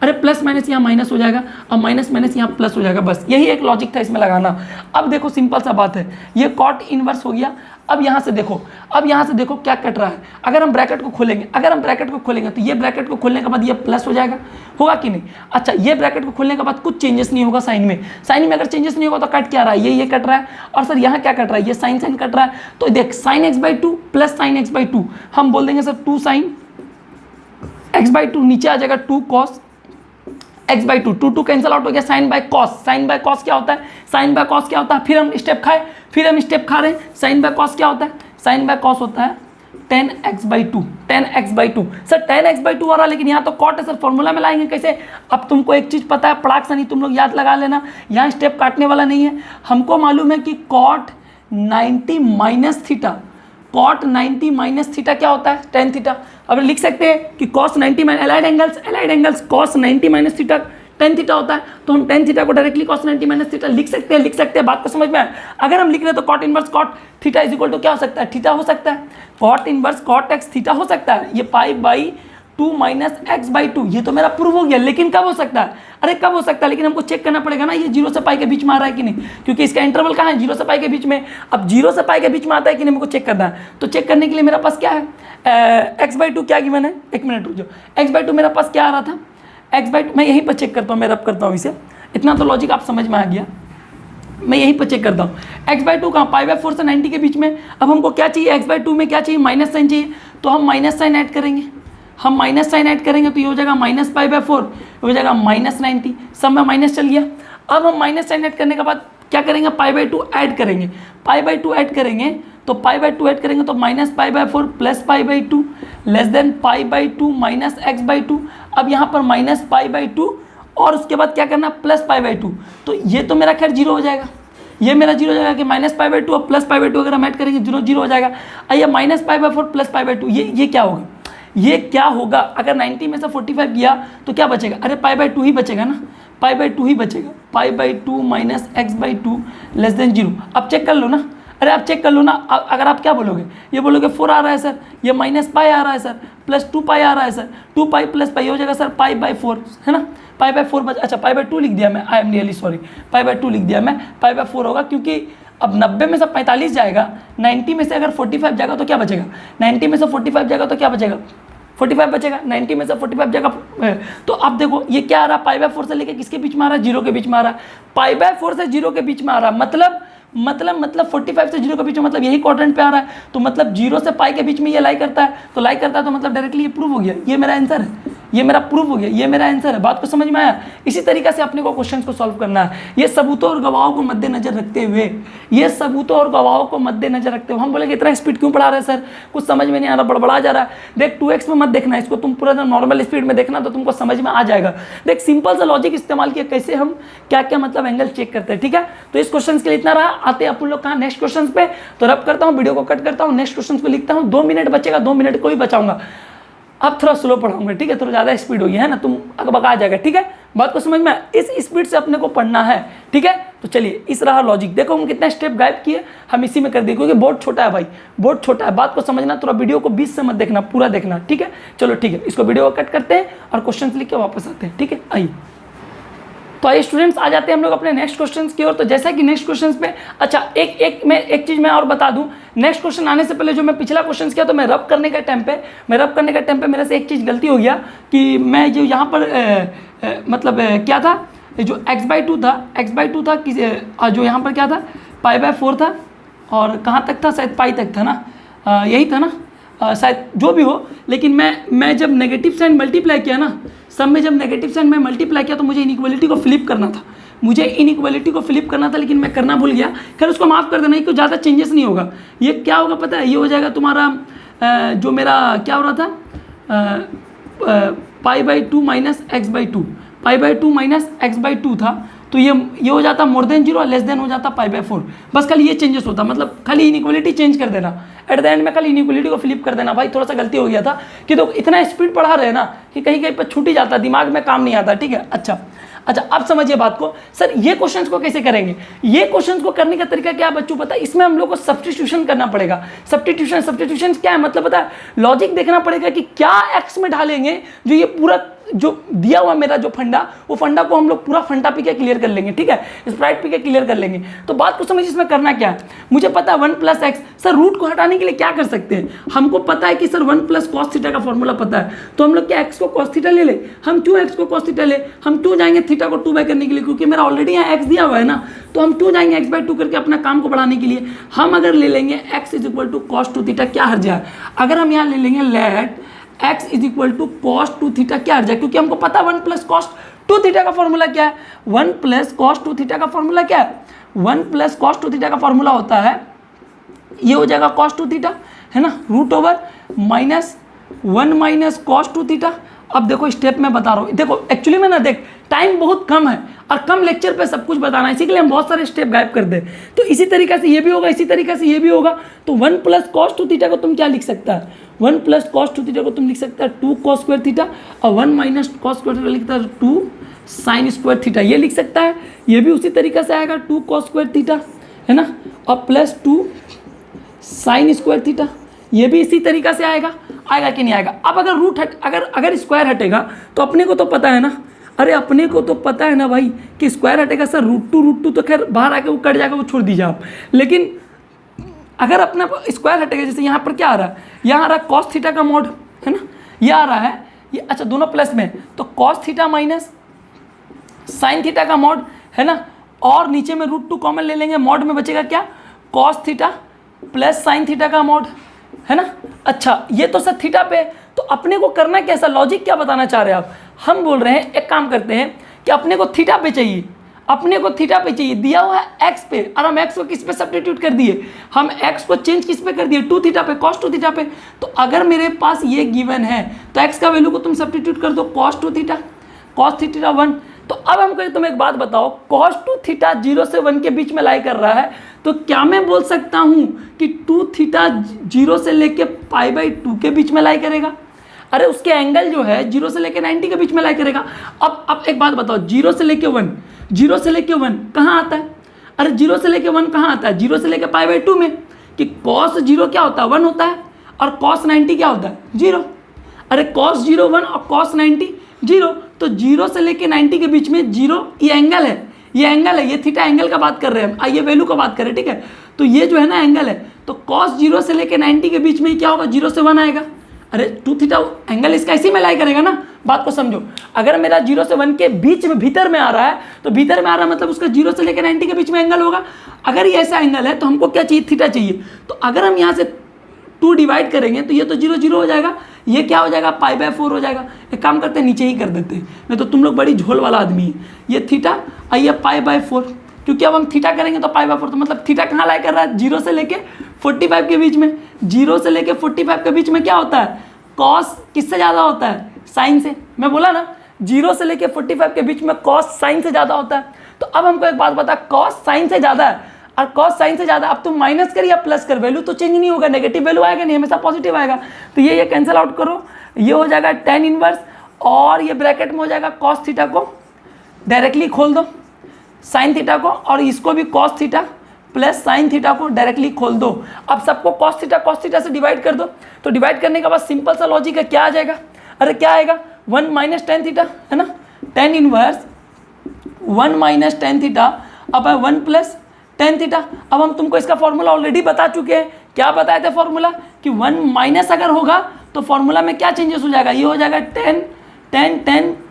अरे प्लस माइनस यहाँ माइनस हो जाएगा और माइनस माइनस यहाँ प्लस हो जाएगा। बस यही एक लॉजिक था इसमें लगाना। अब देखो सिंपल सा बात है, ये कॉट इनवर्स हो गया। अब यहाँ से देखो, अब यहाँ से देखो क्या कट रहा है। अगर हम ब्रैकेट को खोलेंगे, अगर हम ब्रैकेट को खोलेंगे तो ये ब्रैकेट को खोलने के बाद ये प्लस हो जाएगा, होगा कि नहीं। अच्छा, ये ब्रैकेट को खोलने के बाद कुछ चेंजेस नहीं होगा साइन में, साइन में अगर चेंजेस नहीं होगा तो कट क्या रहा है, ये कट रहा है। और सर यहाँ क्या कट रहा है, ये साइन साइन कट रहा है। तो देख sign x/2 plus sign x/2, हम बोल देंगे सर 2 साइन x/2, नीचे आ जाएगा 2 कॉस x/2, 2 कैंसिल आउट हो गया, sine by cos. Sine by cos क्या होता है, साइन बाय कॉस क्या होता है, फिर हम स्टेप खा रहे हैं। साइन बाय कॉस क्या होता है, साइन बाय कॉस होता है tan x/2, tan x/2। Sir tan x/2 आ रहा है लेकिन यहाँ तो कॉट है सर, फॉर्मूला में लाएंगे कैसे। अब तुमको एक चीज़ पता है, पड़ाक सा नहीं तुम लोग याद लगा लेना, यहाँ स्टेप काटने वाला नहीं है। हमको मालूम है कि cot 90 minus theta, cot 90 minus theta क्या होता है, tan थीटा। अब लिख सकते हैं कि cos 90 allied angles cos 90 minus theta tan theta होता है। तो हम tan थीटा को डायरेक्टली cos 90 माइनस थीटा लिख सकते हैं, बात को समझ में आया। अगर हम लिख रहे हैं तो cot inverse cot theta is equal to क्या हो सकता है, थीटा हो सकता है, cot inverse cot x theta हो सकता है। ये π/2 माइनस x/2, ये तो मेरा प्रूव हो गया। लेकिन कब हो सकता है, अरे कब हो सकता है, लेकिन हमको चेक करना पड़ेगा ना ये 0 से पाई के बीच में आ रहा है कि नहीं, क्योंकि इसका इंटरवल कहाँ है, 0 से पाई के बीच में। अब 0 से पाई के बीच में आता है कि नहीं हमको चेक करना है। तो चेक करने के लिए मेरे पास क्या है, x/2 क्या गिवन है, एक मिनट रुक जाओ। x/2 मेरे पास क्या आ रहा था, x/2 मैं यहीं पर चेक करता हूँ, मैं रब करता हूँ इसे, इतना तो लॉजिक आप समझ में आ गया। मैं यहीं पर चेक करता हूँ x/2 कहाँ, π/4 से 90 के बीच में। अब हमको क्या चाहिए, x/2 में क्या चाहिए, माइनस साइन चाहिए। तो हम माइनस साइन ऐड करेंगे, हम माइनस साइन ऐड करेंगे तो ये हो जाएगा माइनस π/4, हो जाएगा -90, सब में माइनस चल गया। अब हम माइनस साइन ऐड करने के बाद क्या करेंगे, π/2 ऐड करेंगे, π/2 ऐड करेंगे तो π/2 ऐड करेंगे तो minus π/4 plus π/2 less than π/2 minus x/2। अब यहाँ पर माइनस π/2 और उसके बाद क्या करना, प्लस π/2। तो ये तो मेरा खैर 0 हो जाएगा, ये मेरा 0 हो जाएगा कि माइनस π/2 और प्लस π/2 अगर हम ऐड करेंगे 0 हो जाएगा। आइए माइनस π/4 प्लस π/2, ये क्या होगा, ये क्या होगा। अगर 90 में से 45 गया तो क्या बचेगा, अरे π/2 ही बचेगा ना, π/2 ही बचेगा, π/2 माइनस x/2 लेस देन 0। अब चेक कर लो ना, अरे आप चेक कर लो ना, अगर आप क्या बोलोगे, ये बोलोगे 4 आ रहा है सर, ये माइनस पाई आ रहा है सर, प्लस 2 पाई आ रहा है सर, 2 पाई प्लस पाई हो जाएगा सर पाई बाई 4, है ना, पाई बाई 4 बचा, अच्छा पाई बाई 2 लिख दिया मैं, I am really sorry, pi by 2 लिख दिया मैं, पाई बाई 4 होगा, क्योंकि अब 90 में से 45 जाएगा, 90 में से अगर 45 जाएगा तो क्या बचेगा, 90 में से 45 जाएगा तो क्या बचेगा, 45 बचेगा, 90 में से 45 जाएगा। तो अब देखो ये क्या आ रहा है, पाई बाई 4 से लेके किसके बीच में आ रहा है, 0 के बीच में आ रहा है, पाई बाई 4 से 0 के बीच में आ रहा है, मतलब 45 से 0 के बीच में, मतलब यही क्वाड्रेंट पे आ रहा है, तो मतलब 0 से पाई के बीच में ये लाई करता है, तो लाई करता है तो मतलब डायरेक्टली ये प्रूव हो गया, ये मेरा आंसर है, ये मेरा प्रूफ हो गया, ये मेरा आंसर है। बात को समझ में आया। इसी तरीके से अपने को क्वेश्चन को सॉल्व करना है, ये सबूतों और गवाहों को मद्देनजर रखते हुए, ये सबूतों और गवाहों को मद्देनजर रखते हुए। हम बोलेंगे इतना स्पीड क्यों पढ़ा रहे हैं सर, कुछ समझ में नहीं आ रहा, बड़बड़ा जा रहा है। देख 2x में मत देखना इसको, तुम पूरा नॉर्मल स्पीड में देखना तो तुमको समझ में आ जाएगा। देख सिंपल सा लॉजिक इस्तेमाल किया, कैसे हम क्या क्या मतलब एंगल चेक करते हैं, ठीक है। तो इस क्वेश्चन के लिए इतना रहा, आते हैं अपन लोग कहाँ नेक्स्ट क्वेश्चन पे। तो रब करता हूँ, वीडियो को कट करता हूँ, नेक्स्ट क्वेश्चन को लिखता हूँ, 2 मिनट बचेगा, 2 मिनट को ही बचाऊंगा। अब थोड़ा स्लो पढ़ाऊंगा, ठीक है, थोड़ा ज़्यादा स्पीड होगी, है ना, तुम अकबका आ जाएगा, ठीक है। बात को समझ में, इस स्पीड से अपने को पढ़ना है, ठीक है। तो चलिए, इस रहा लॉजिक, देखो हम कितना स्टेप गायब किए, हम इसी में कर दिए, क्योंकि बोर्ड छोटा है भाई, बोर्ड छोटा है। बात को समझना, थोड़ा वीडियो को बीच से मत देखना, पूरा देखना, ठीक है। चलो ठीक है, इसको वीडियो को कट करते हैं और क्वेश्चन लिख के वापस आते हैं, ठीक है। आइए, तो आइए स्टूडेंट्स, आ जाते हैं हम लोग अपने नेक्स्ट क्वेश्चंस की ओर। तो जैसा कि नेक्स्ट क्वेश्चंस पे, अच्छा एक चीज़ मैं और बता दूं, नेक्स्ट क्वेश्चन आने से पहले जो मैं पिछला क्वेश्चन किया, तो मैं रब करने के टाइम पे मेरे से एक चीज़ गलती हो गया कि मैं जो यहाँ पर मतलब क्या था, जो x/2 था कि जो यहाँ पर क्या था, π/4 था, और कहाँ तक था, शायद पाई तक था ना, यही था ना, शायद जो भी हो। लेकिन मैं जब नेगेटिव साइन मल्टीप्लाई किया ना, सब में जब नेगेटिव साइन में मल्टीप्लाई किया, तो मुझे इनइक्वालिटी को फ्लिप करना था, लेकिन मैं करना भूल गया। खैर उसको माफ़ कर देना, कोई ज़्यादा चेंजेस नहीं होगा। ये क्या होगा पता है, ये हो जाएगा तुम्हारा जो मेरा क्या हो रहा था, π/2 माइनस x/2, π/2 माइनस x/2 था, तो ये हो जाता मोर देन 0, लेस देन हो जाता π/4। बस खाली ये चेंजेस होता, मतलब खाली इनइक्वालिटी चेंज कर देना, एट द एंड में खाली इनइक्वालिटी को फ्लिप कर देना। भाई थोड़ा सा गलती हो गया था कि तो इतना स्पीड पढ़ा रहे ना कि कहीं कहीं पर छूट ही जाता, दिमाग में काम नहीं आता, ठीक है। अच्छा, अब समझिए बात को। सर ये क्वेश्चंस को कैसे करेंगे, ये क्वेश्चंस को करने का तरीका क्या बच्चों पता है, इसमें हम लोग को सब्स्टिट्यूशन करना पड़ेगा। सब्स्टिट्यूशन क्या है, मतलब पता है, लॉजिक देखना पड़ेगा कि क्या एक्स में ढालेंगे, जो ये पूरा जो दिया हुआ मेरा जो फंडा, वो फंडा को हम लोग पूरा फंडा पी के क्लियर कर लेंगे, ठीक है, स्प्राइट पी के क्लियर कर लेंगे। तो बात को समझिए, इसमें करना क्या है, मुझे पता है 1 + x। सर रूट को हटाने के लिए क्या कर सकते हैं, हमको पता है कि सर 1 + cos थीटा का फॉर्मूला पता है, तो हम लोग क्या x को cos थीटा ले ले, हम क्यों x को cos थीटा ले, हम क्यों जाएंगे थीटा को 2 करने के लिए, क्योंकि मेरा ऑलरेडी यहाँ x दिया हुआ है ना, तो हम क्यों जाएंगे x/2 करके अपना काम को बढ़ाने के लिए। हम अगर ले लेंगे x = cos 2 थीटा, क्या हर्ज है, अगर हम यहाँ ले लेंगे लेट x = cos 2 थीटा, क्या हर्ज है, क्योंकि हमको पता 1 + cos 2 थीटा का फॉर्मूला क्या है, 1 + cos 2 थीटा का फॉर्मूला क्या है, 1 + cos 2 थीटा का फॉर्मूला होता है, ये हो जाएगा cos 2 थीटा, है ना, √(-1 - cos 2 थीटा। अब देखो स्टेप में बता रहा हूँ, देखो एक्चुअली में ना, देख टाइम बहुत कम है और कम लेक्चर पे सब कुछ बताना है, इसी के लिए हम बहुत सारे स्टेप गायब कर दे। तो इसी तरीके से ये भी होगा, इसी तरीके से ये भी होगा। तो 1 + cos 2 थीटा को तुम क्या लिख सकता है, 1 + cos 2 थीटा को तुम लिख सकता है 2 cos स्क्वायर थीटा, और 1 - cos स्क्वायर थीटा लिखता है 2 sin स्क्वायर थीटा, ये लिख सकता है। ये भी उसी तरीके से आएगा 2 cos स्क्वायर थीटा, है ना, और +2 sin स्क्वायर थीटा, ये भी इसी तरीका से आएगा कि नहीं आएगा। अब अगर रूट अगर स्क्वायर हटेगा तो अपने को तो पता है ना, अरे अपने को तो पता है ना भाई कि स्क्वायर हटेगा सर √2 तो खैर बाहर आके वो कट जाएगा, वो छोड़ दीजिए आप। लेकिन अगर अपना स्क्वायर हटेगा, जैसे यहाँ पर क्या आ रहा है, यहाँ आ रहा है cos थीटा का मोड, है ना, ये आ रहा है, ये अच्छा दोनों प्लस में, तो cos theta minus sin theta का मोड, है ना, और नीचे में √2 कॉमन ले लेंगे, मोड में बचेगा क्या, cos theta plus sin theta का मोड, है ना। अच्छा ये तो सर थीटा पे, तो अपने को करना कैसा, लॉजिक क्या बताना चाह रहे हैं आप, हम बोल रहे हैं एक काम करते हैं कि अपने को थीटा पे चाहिए, दिया हुआ है x पे, और हम x को किस पे सब्स्टिट्यूट कर दिए, हम x को चेंज किस पे कर दिए, 2 थीटा पे, cos 2 थीटा पे। तो अगर मेरे पास ये गिवन है तो x का वैल्यू को तुम सब्स्टिट्यूट कर दो, cos 2 थीटा, cos थीटा 1। तो अब हमको तुम एक बात बताओ, cos 2 थीटा 0 से 1 के बीच में लाई कर रहा है, तो क्या मैं बोल सकता हूँ कि 2 थीटा 0 से लेके π/2 के बीच में लाई करेगा, अरे उसके एंगल जो है 0 से लेके 90 के बीच में लाई करेगा। अब एक बात बताओ, 0 से लेके 1 कहाँ आता है, अरे जीरो से लेके 1 कहाँ आता है, जीरो से लेके π/2 में, कि cos 0 क्या होता है 1 होता है, और cos 90 क्या होता है 0। अरे cos 0 1 और cos 90 0, तो 0 से लेके 90 के बीच में 0 ये एंगल है, ये एंगल है, ये थीटा एंगल का बात कर रहे हैं, आइए वैल्यू का बात करें, ठीक है। तो ये जो है ना एंगल है, तो cos 0 से लेके 90 के बीच में क्या होगा, 0 से 1 आएगा। अरे 2 थीटा एंगल इसका इसी में लाई करेगा ना, बात को समझो। अगर मेरा 0 से 1 के बीच में भीतर में आ रहा है, तो भीतर में आ रहा है मतलब उसका 0 से लेकर 90 के बीच में एंगल होगा। अगर ये ऐसा एंगल है तो हमको क्या चाहिए, थीटा चाहिए। तो अगर हम यहाँ से 2 डिवाइड करेंगे तो ये तो 0 0 हो जाएगा, ये क्या हो जाएगा π/4 हो जाएगा। एक काम करते हैं नीचे ही कर देते हैं, नहीं तो तुम लोग बड़ी झोल वाला आदमी है। ये थीटा और ये π/4, क्योंकि अब हम थीटा करेंगे तो π/4, तो मतलब थीटा कहाँ लाई कर रहा है, 0 से लेके 45 के बीच में। 0 से लेके 45 के बीच में क्या होता है, कॉस किससे ज़्यादा होता है, साइन से। मैं बोला ना 0 से लेके 45 के बीच में कॉस साइन से ज़्यादा होता है। तो अब हमको एक बात बता, कॉस साइन से ज़्यादा है और कॉस साइन से ज़्यादा, अब तुम माइनस कर या प्लस कर, वैल्यू तो चेंज नहीं होगा, नेगेटिव वैल्यू आएगा नहीं, हमेशा पॉजिटिव आएगा। तो ये कैंसिल आउट करो, ये हो जाएगा tan इनवर्स, और ये ब्रैकेट में हो जाएगा कॉस थीटा को डायरेक्टली खोल दो, साइन थीटा को, और इसको भी cos theta plus sine theta को डायरेक्टली खोल दो। अब सबको कॉस थीटा से डिवाइड कर दो। तो डिवाइड करने के बाद सिंपल सा लॉजिक है, क्या आ जाएगा, अरे क्या आएगा 1 माइनस tan थीटा, है ना, tan inverse 1 minus tan theta, अब है 1 प्लस tan थीटा। अब हम तुमको इसका फॉर्मूला ऑलरेडी बता चुके हैं, क्या बताए थे फॉर्मूला, कि 1 माइनस अगर होगा तो फॉर्मूला में क्या चेंजेस हो जाएगा, ये हो जाएगा tan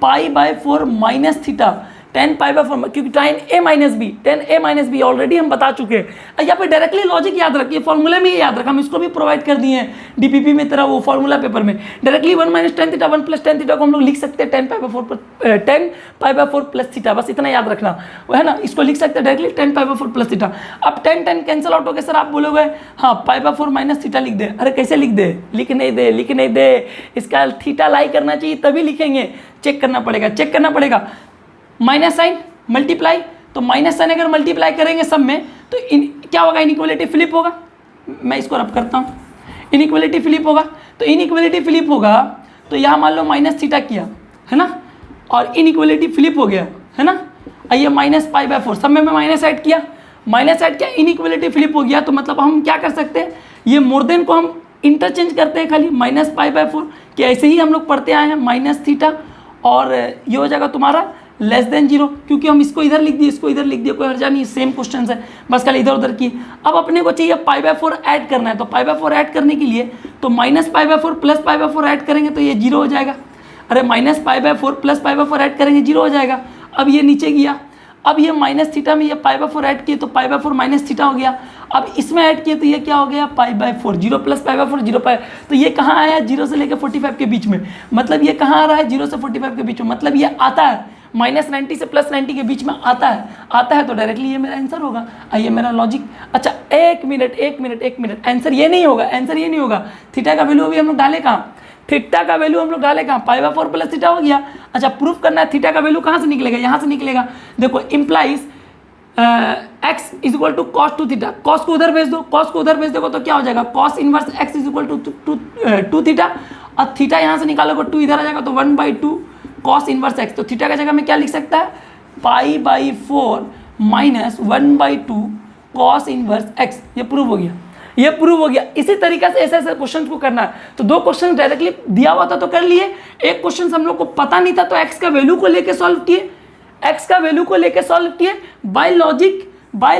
π/4 माइनस थीटा, tan π/4, क्योंकि tan a minus b already हम बता चुके हैं। यहाँ पे डायरेक्टली लॉजिक याद रखिए, फॉर्मूले में ही याद रखा, हम इसको भी प्रोवाइड कर दिए हैं डीपीपी में, तेरा वो फॉर्मूला पेपर में directly 1 minus tan theta 1 plus tan theta को हम लोग लिख सकते हैं tan π/4 प्लस थीटा, बस इतना याद रखना, वो है ना, इसको लिख सकते हैं डायरेक्टली tan π/4 प्लस थीटा। अब tan कैंसिल आउट हो गया सर, आप बोलोगे हाँ π/4 माइनस थीटा लिख दे। अरे कैसे लिख नहीं दे, इसका थीटा लाई करना चाहिए तभी लिखेंगे, चेक करना पड़ेगा। माइनस साइन मल्टीप्लाई, तो माइनस साइन अगर मल्टीप्लाई करेंगे सब में तो क्या होगा, इनइक्वालिटी फ्लिप होगा। मैं इसको रब करता हूँ, इनइक्वालिटी फ्लिप होगा। तो इनइक्वालिटी फ्लिप होगा तो यहाँ मान लो माइनस थीटा किया, है ना, और इनइक्वालिटी फ्लिप हो गया, है ना, ये माइनस π/4 सब में मैं माइनस ऐड किया, इनइक्वालिटी फ्लिप हो गया। तो मतलब हम क्या कर सकते हैं, ये मोर देन को हम इंटरचेंज करते हैं खाली माइनस π/4, कि ऐसे ही हम लोग पढ़ते आए हैं माइनस थीटा, और ये हो जाएगा तुम्हारा लेस देन 0, क्योंकि हम इसको इधर लिख दिए, इसको इधर लिख दिए, कोई हर्जा नहीं, सेम क्वेश्चन है, बस खाली इधर उधर की। अब अपने को चाहिए π/4 ऐड करना है, तो π/4 ऐड करने के लिए तो माइनस π/4 प्लस π/4 ऐड करेंगे तो ये 0 हो जाएगा। अरे माइनस π/4 प्लस π/4 ऐड करेंगे 0 हो जाएगा। अब ये नीचे गया, अब ये माइनस थीटा में ये π/4 ऐड किए तो π/4 माइनस थीटा हो गया। अब इसमें ऐड किए तो ये क्या हो गया π/4, 0 प्लस π/4 0 π, तो ये कहाँ आया 0 से लेकर 45 के बीच में, मतलब ये कहाँ आ रहा है 0 से 45 के बीच में, मतलब ये आता है -90 से +90 के बीच में आता है, तो डायरेक्टली ये मेरा आंसर होगा। ये मेरा लॉजिक। अच्छा एक मिनट, आंसर ये नहीं होगा, थीटा का वैल्यू अभी हम लोग डाले कहाँ, π/4 प्लस थीटा हो गया। अच्छा प्रूफ करना है थीटा का वैल्यू कहाँ से निकलेगा, यहाँ से निकलेगा। देखो implies x is equal to cos 2 theta, cos को उधर भेज दो, तो क्या हो जाएगा cos inverse x is equal to 2 theta, और थीटा यहाँ से निकालोगे 2 इधर आ जाएगा तो 1/2 कॉस इनवर्स x। तो थीटा का जगह में क्या लिख सकता है π/4 माइनस 1/2 कॉस इनवर्स x। ये प्रूव हो गया। इसी तरीके से ऐसे क्वेश्चन को करना है। तो 2 क्वेश्चन डायरेक्टली दिया हुआ था तो कर लिए, एक क्वेश्चन हम लोग को पता नहीं था तो x का वैल्यू को लेके सॉल्व किए, बाय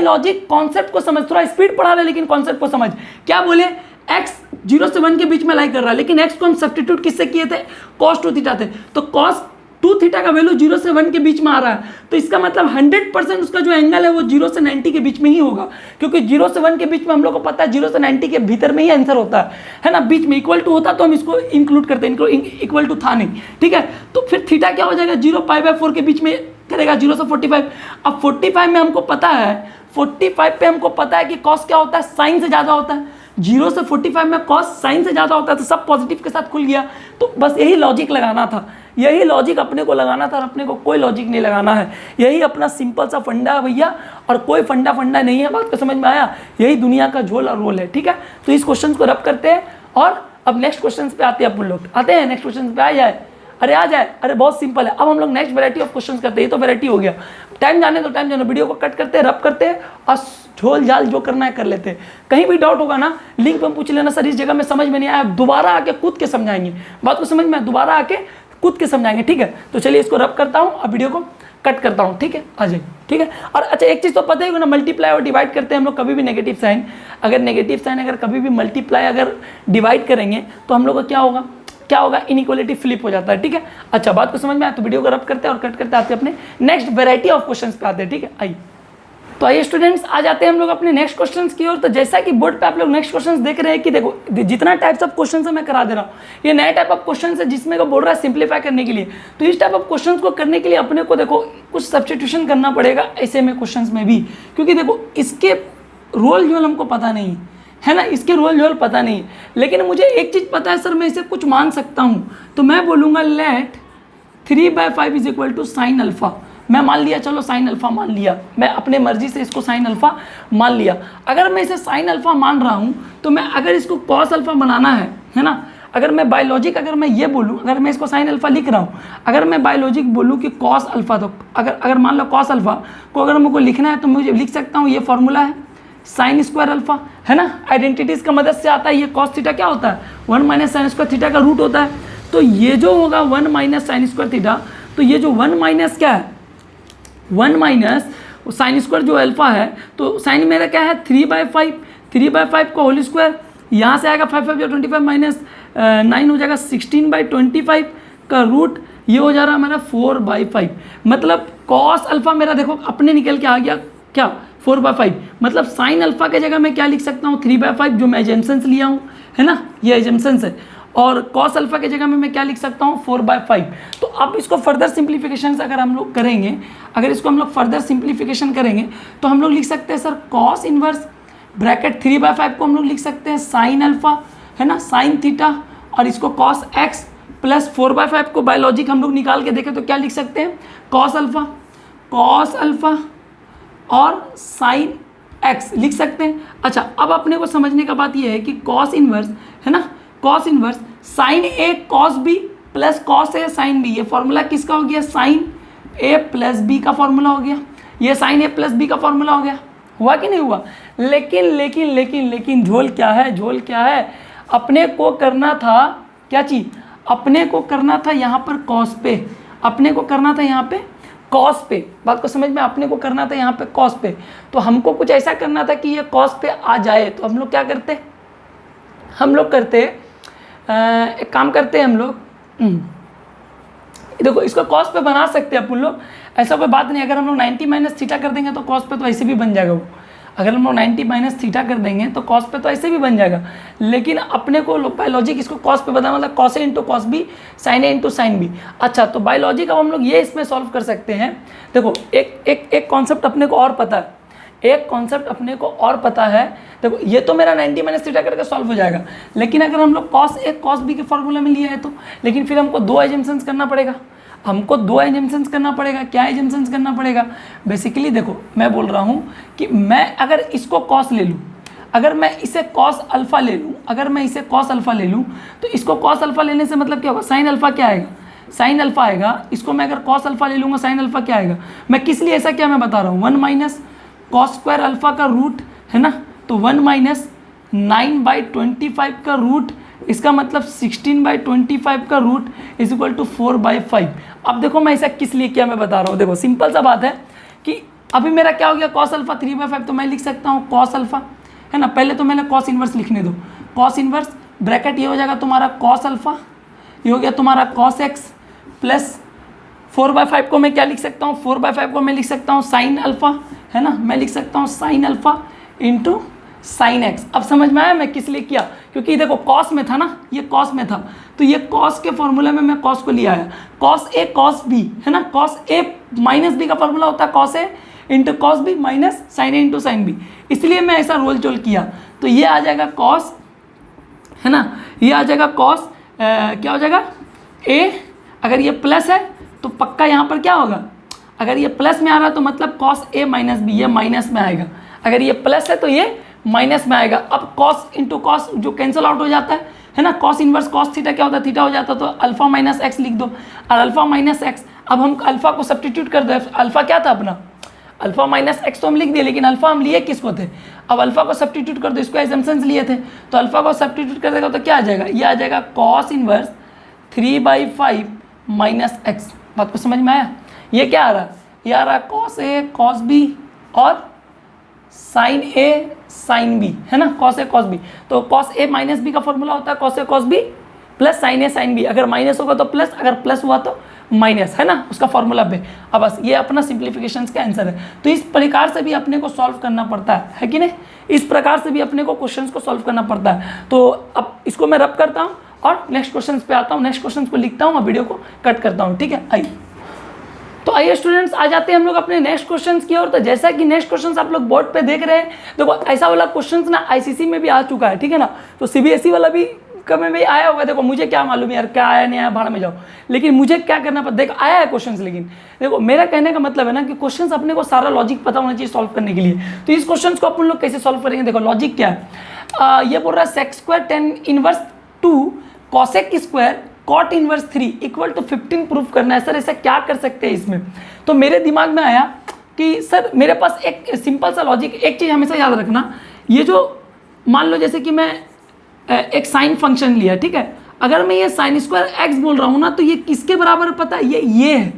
लॉजिक कॉन्सेप्ट को समझ, थोड़ा स्पीड पढ़ा रहे लेकिन कॉन्सेप्ट को समझ। क्या बोले x 0 से 1 के बीच में लाई कर रहा है, लेकिन x को हम सब्स्टिट्यूट किससे किए थे, cos 2 थीटा थे, तो cos 2 थीटा का वैल्यू 0 से 1 के बीच में आ रहा है, तो इसका मतलब 100% उसका जो एंगल है वो 0 से 90 के बीच में ही होगा, क्योंकि 0 से 1 के बीच में हम लोग को पता है 0 से 90 के भीतर में ही आंसर होता है ना, बीच में इक्वल टू होता तो हम इसको इंक्लूड करते हैं, इक्वल टू था नहीं, ठीक है। तो फिर थीटा क्या हो जाएगा 0 π/4 के बीच में करेगा 0 से 45। अब 45 में हमको पता है, 45 पे हमको पता है कि कॉस क्या होता है, साइन से ज़्यादा होता है, 0 से 45 में कॉस साइन से ज़्यादा होता है, तो सब पॉजिटिव के साथ खुल गया। तो बस यही लॉजिक लगाना था, यही लॉजिक अपने को लगाना था, और अपने को कोई लॉजिक नहीं लगाना है, यही अपना सिंपल सा फंडा है भैया, और कोई फंडा नहीं है। बात को समझ में आया, यही दुनिया का झोल और रोल है, ठीक है। तो इस क्वेश्चन को रब करते हैं और अब नेक्स्ट क्वेश्चन पे आते हैं अपन लोग, नेक्स्ट क्वेश्चन पे आ जाए। अरे आ जाए, अरे बहुत सिंपल है। अब हम लोग नेक्स्ट वैरायटी ऑफ क्वेश्चंस करते हैं। ये तो वैरायटी हो गया, टाइम जाने तो टाइम जाने, वीडियो को कट करते हैं, रब करते हैं और झोल झाल जो करना है कर लेते हैं। कहीं भी डाउट होगा ना लिंक पर पूछ लेना, सर इस जगह में समझ में नहीं आया, दोबारा आके कूद के समझाएंगे, बात को समझ में दोबारा आके कूद के समझाएंगे, ठीक है। तो चलिए इसको रब करता हूँ और वीडियो को कट करता हूँ, ठीक है, आ जाइए, ठीक है। और अच्छा एक चीज़ तो पता ही होगा ना, मल्टीप्लाई और डिवाइड करते हैं हम लोग कभी भी नेगेटिव साइन, अगर कभी भी मल्टीप्लाई अगर डिवाइड करेंगे तो हम लोग का क्या होगा, इनइक्वालिटी फ्लिप हो जाता है, ठीक है। अच्छा बात को समझ में आया तो वीडियो को रब करते हैं और कट करते आते हैं अपने नेक्स्ट वेराइटी ऑफ क्वेश्चंस पे आते हैं, ठीक है। आइए तो आइए स्टूडेंट्स, आ जाते हैं हम लोग अपने नेक्स्ट क्वेश्चंस की ओर। तो जैसा कि बोर्ड पे आप लोग नेक्स्ट क्वेश्चंस देख रहे हैं कि देखो जितना टाइप्स ऑफ क्वेश्चंस है मैं करा दे रहा हूँ, ये नया टाइप ऑफ क्वेश्चंस है जिसमें को बोल रहा है सिंप्लीफाई करने के लिए। तो इस टाइप ऑफ क्वेश्चंस को करने के लिए अपने को देखो कुछ सब्स्टिट्यूशन करना पड़ेगा ऐसे में क्वेश्चंस में भी, क्योंकि देखो इसके रोल जो हमको पता नहीं है ना, इसके रोल जो पता नहीं है, लेकिन मुझे एक चीज़ पता है सर मैं इसे कुछ मान सकता हूँ। तो मैं बोलूँगा let 3/5 is equal to sine alpha. मैं मान लिया, चलो साइन अल्फा मान लिया, मैं अपने मर्जी से इसको साइन अल्फा मान लिया। अगर मैं इसे साइन अल्फा मान रहा हूँ तो मैं अगर इसको कॉस अल्फा बनाना है ना, अगर मैं बायोलॉजिक अगर मैं ये बोलूँ, अगर मैं इसको साइन अल्फा लिख रहा हूँ, अगर मैं बायोलॉजिक बोलूँ कि कॉस अल्फा, तो अगर मान लो कॉस अल्फा को अगर मुझको लिखना है तो मुझे लिख सकता हूँ, ये फॉर्मूला है साइन स्क्वायर अल्फा, है ना। आइडेंटिटीज़ का मदद से आता है। ये कॉस थीटा क्या होता है, 1 माइनस साइन स्क्वायर थीटा का रूट होता है। तो ये जो होगा 1 माइनस साइन स्क्वायर थीटा, तो ये जो 1 माइनस क्या है, 1 माइनस साइन स्क्वायर जो अल्फा है, तो साइन मेरा क्या है 3/5 का होल स्क्वायर, यहाँ से आएगा 5 5 या 25 माइनस 9 हो जाएगा 16/25 का रूट, ये हो जा रहा है हमारा 4/5। मतलब कॉस अल्फा मेरा देखो अपने निकल के आ गया क्या 4/5। मतलब साइन अल्फा के जगह मैं क्या लिख सकता हूँ 3/5, जो मैं एजम्पशंस लिया हूँ, है ना, ये एजम्पशंस है। और कॉस अल्फा के जगह में मैं क्या लिख सकता हूँ 4/5। तो अब इसको फर्दर सिंप्लीफिकेशन अगर हम लोग करेंगे, अगर इसको हम लोग फर्दर सिंप्लीफिकेशन करेंगे तो हम लोग लिख सकते हैं सर कॉस इनवर्स ब्रैकेट 3/5 को हम लोग लिख सकते हैं साइन अल्फा, है ना, साइन थीटा, और इसको कॉस एक्स प्लस 4/5 को बायोलॉजिक हम लोग निकाल के देखें तो क्या लिख सकते हैं कॉस अल्फा और साइन एक्स लिख सकते हैं। अच्छा अब अपने को समझने का बात यह है कि कॉस इनवर्स, है ना, cos inverse sine A cos B plus cos A sine B, ये फॉर्मूला किसका हो गया, साइन ए प्लस बी का फॉर्मूला हो गया, ये साइन ए प्लस बी का फॉर्मूला हो गया, हुआ कि नहीं हुआ। लेकिन झोल क्या है, अपने को करना था क्या चीज़, अपने को करना था यहाँ पर कॉस पे, अपने को करना था यहाँ पे कॉस पे, बात को समझ में, अपने को करना था यहाँ पे कॉस पे। तो हमको कुछ ऐसा करना था कि ये कॉस पे आ जाए, तो हम लोग क्या करते, एक काम करते हैं हम लोग, देखो इसको कॉस पे बना सकते हैं अपन लोग, ऐसा कोई बात नहीं। अगर हम लोग 90 माइनस थीटा कर देंगे तो कॉस पे तो ऐसे भी बन जाएगा वो, अगर हम लोग 90 माइनस थीटा कर देंगे तो कॉस पे तो ऐसे भी बन जाएगा। लेकिन अपने को बायोलॉजिक इसको कॉस पे बनाना, मतलब cos A into cos B, sign A into sine B. अच्छा तो बायोलॉजिक अब हम लोग ये इसमें सॉल्व कर सकते हैं। देखो एक कॉन्सेप्ट अपने को और पता है, देखो ये तो मेरा 90 माइनस थीटा करके सॉल्व हो जाएगा, लेकिन अगर हम लोग कॉस ए कॉस बी के फॉर्मूला में लिया है तो, लेकिन फिर हमको दो एजम्पशंस करना पड़ेगा, क्या एजम्पशंस करना पड़ेगा, बेसिकली देखो मैं बोल रहा हूँ कि मैं अगर इसको कॉस ले लूँ, अगर मैं इसे कॉस अल्फा ले लूँ, तो इसको कॉस अल्फा लेने से मतलब क्या होगा, साइन अल्फा क्या आएगा, साइन अल्फा आएगा। इसको मैं अगर कॉस अल्फा ले लूँगा साइन अल्फा क्या आएगा, मैं किस लिए ऐसा क्या मैं बता रहा हूँ, 1 माइनस कॉस स्क्वायर अल्फा का रूट, है ना, तो 1 माइनस 9/25 का रूट, इसका मतलब 16/25 का रूट इज इक्वल टू 4/5। अब देखो मैं ऐसा किस लिए किया मैं बता रहा हूँ, देखो सिंपल सा बात है कि अभी मेरा क्या हो गया कॉस अल्फा 3/5, तो मैं लिख सकता हूँ कॉस अल्फा, है ना, पहले तो मैंने कॉस इनवर्स लिखने दो, कॉस इनवर्स ब्रैकेट ये हो जाएगा तुम्हारा कॉस अल्फा, ये हो गया तुम्हारा कॉस एक्स प्लस 4/5 को मैं क्या लिख सकता हूँ, 4/5 को मैं लिख सकता हूँ साइन अल्फा, है ना, मैं लिख सकता हूँ sine alpha into sine x. अब समझ में आया मैं किस लिए किया, क्योंकि देखो कॉस में था ना, ये कॉस में था, तो ये कॉस के फॉर्मूला में मैं कॉस को लिया है, कॉस ए कॉस बी, है ना, कॉस ए माइनस बी का फॉर्मूला होता है cos A into cos B minus sine A into sine B, इसलिए मैं ऐसा रोल चोल किया। तो ये आ जाएगा कॉस, है ना, ये आ जाएगा कॉस क्या हो जाएगा ए, अगर ये प्लस है तो पक्का यहाँ पर क्या होगा, अगर ये प्लस में आ रहा है तो मतलब कॉस ए माइनस बी, ये माइनस में आएगा, अगर ये प्लस है तो ये माइनस में आएगा। अब कॉस इंटू कॉस जो कैंसिल आउट हो जाता है, है ना। कॉस इनवर्स कॉस थीटा क्या होता है, थीटा हो जाता, तो अल्फा माइनस एक्स लिख दो, और अल्फा माइनस एक्स, अब हम अल्फा को सब्स्टिट्यूट कर दो, अल्फा क्या था अपना, अल्फा माइनस एक्स तो हम लिख दिए, लेकिन अल्फा हम लिए किसको थे, अब अल्फा को सब्स्टिट्यूट कर दो, इसको एजम्पशंस लिए थे, तो अल्फा को सब्स्टिट्यूट कर देगा तो क्या आ जाएगा, ये आ जाएगा कॉस इनवर्स 3/5 माइनस एक्स। बात को समझ में आया, ये क्या आ रहा है, ये आ रहा है कॉस ए कॉस बी और साइन ए साइन बी, है ना, कॉस ए कॉस बी। तो कॉस ए माइनस बी का फॉर्मूला होता है कॉस ए कॉस बी प्लस साइन ए साइन बी, अगर माइनस होगा तो प्लस, अगर प्लस हुआ तो माइनस, है ना, उसका फॉर्मूला पे। अब बस ये अपना सिंप्लीफिकेशंस का आंसर है। तो इस प्रकार से भी अपने को सॉल्व करना पड़ता है कि नहीं, इस प्रकार से भी अपने को क्वेश्चंस को सॉल्व करना पड़ता है। तो अब इसको मैं रब करता हूँ और नेक्स्ट क्वेश्चन पे आता हूँ, नेक्स्ट क्वेश्चन को लिखता हूँ और वीडियो को कट करता हूँ, ठीक है। आइए, तो आइए स्टूडेंट्स, आ जाते हैं हम लोग अपने नेक्स्ट क्वेश्चंस की ओर। तो जैसा कि नेक्स्ट क्वेश्चंस आप लोग बोर्ड पे देख रहे हैं, देखो ऐसा वाला क्वेश्चंस ना आईसीसी में भी आ चुका है, ठीक है ना, तो सीबीएसई वाला भी कभी भी आया होगा। देखो मुझे क्या मालूम यार, क्या आया नहीं आया भाड़ में जाओ, लेकिन मुझे क्या करना पड़ता, देखो आया है क्वेश्चंस, लेकिन देखो मेरा कहने का मतलब है ना कि क्वेश्चंस अपने को सारा लॉजिक पता होना चाहिए सॉल्व करने के लिए। तो इस क्वेश्चंस को अपन लोग कैसे सॉल्व करेंगे, देखो लॉजिक क्या है, ये बोल रहा है sec square tan inverse 2 cosec square cot inverse 3 equal to 15 proof करना है। सर ऐसा क्या कर सकते हैं इसमें, तो मेरे दिमाग में आया कि सर मेरे पास एक सिंपल सा लॉजिक, एक चीज़ हमेशा याद रखना, ये जो मान लो जैसे कि मैं एक साइन फंक्शन लिया, ठीक है, अगर मैं ये साइन स्क्वायर एक्स बोल रहा हूँ ना, तो ये किसके बराबर है पता है, ये है,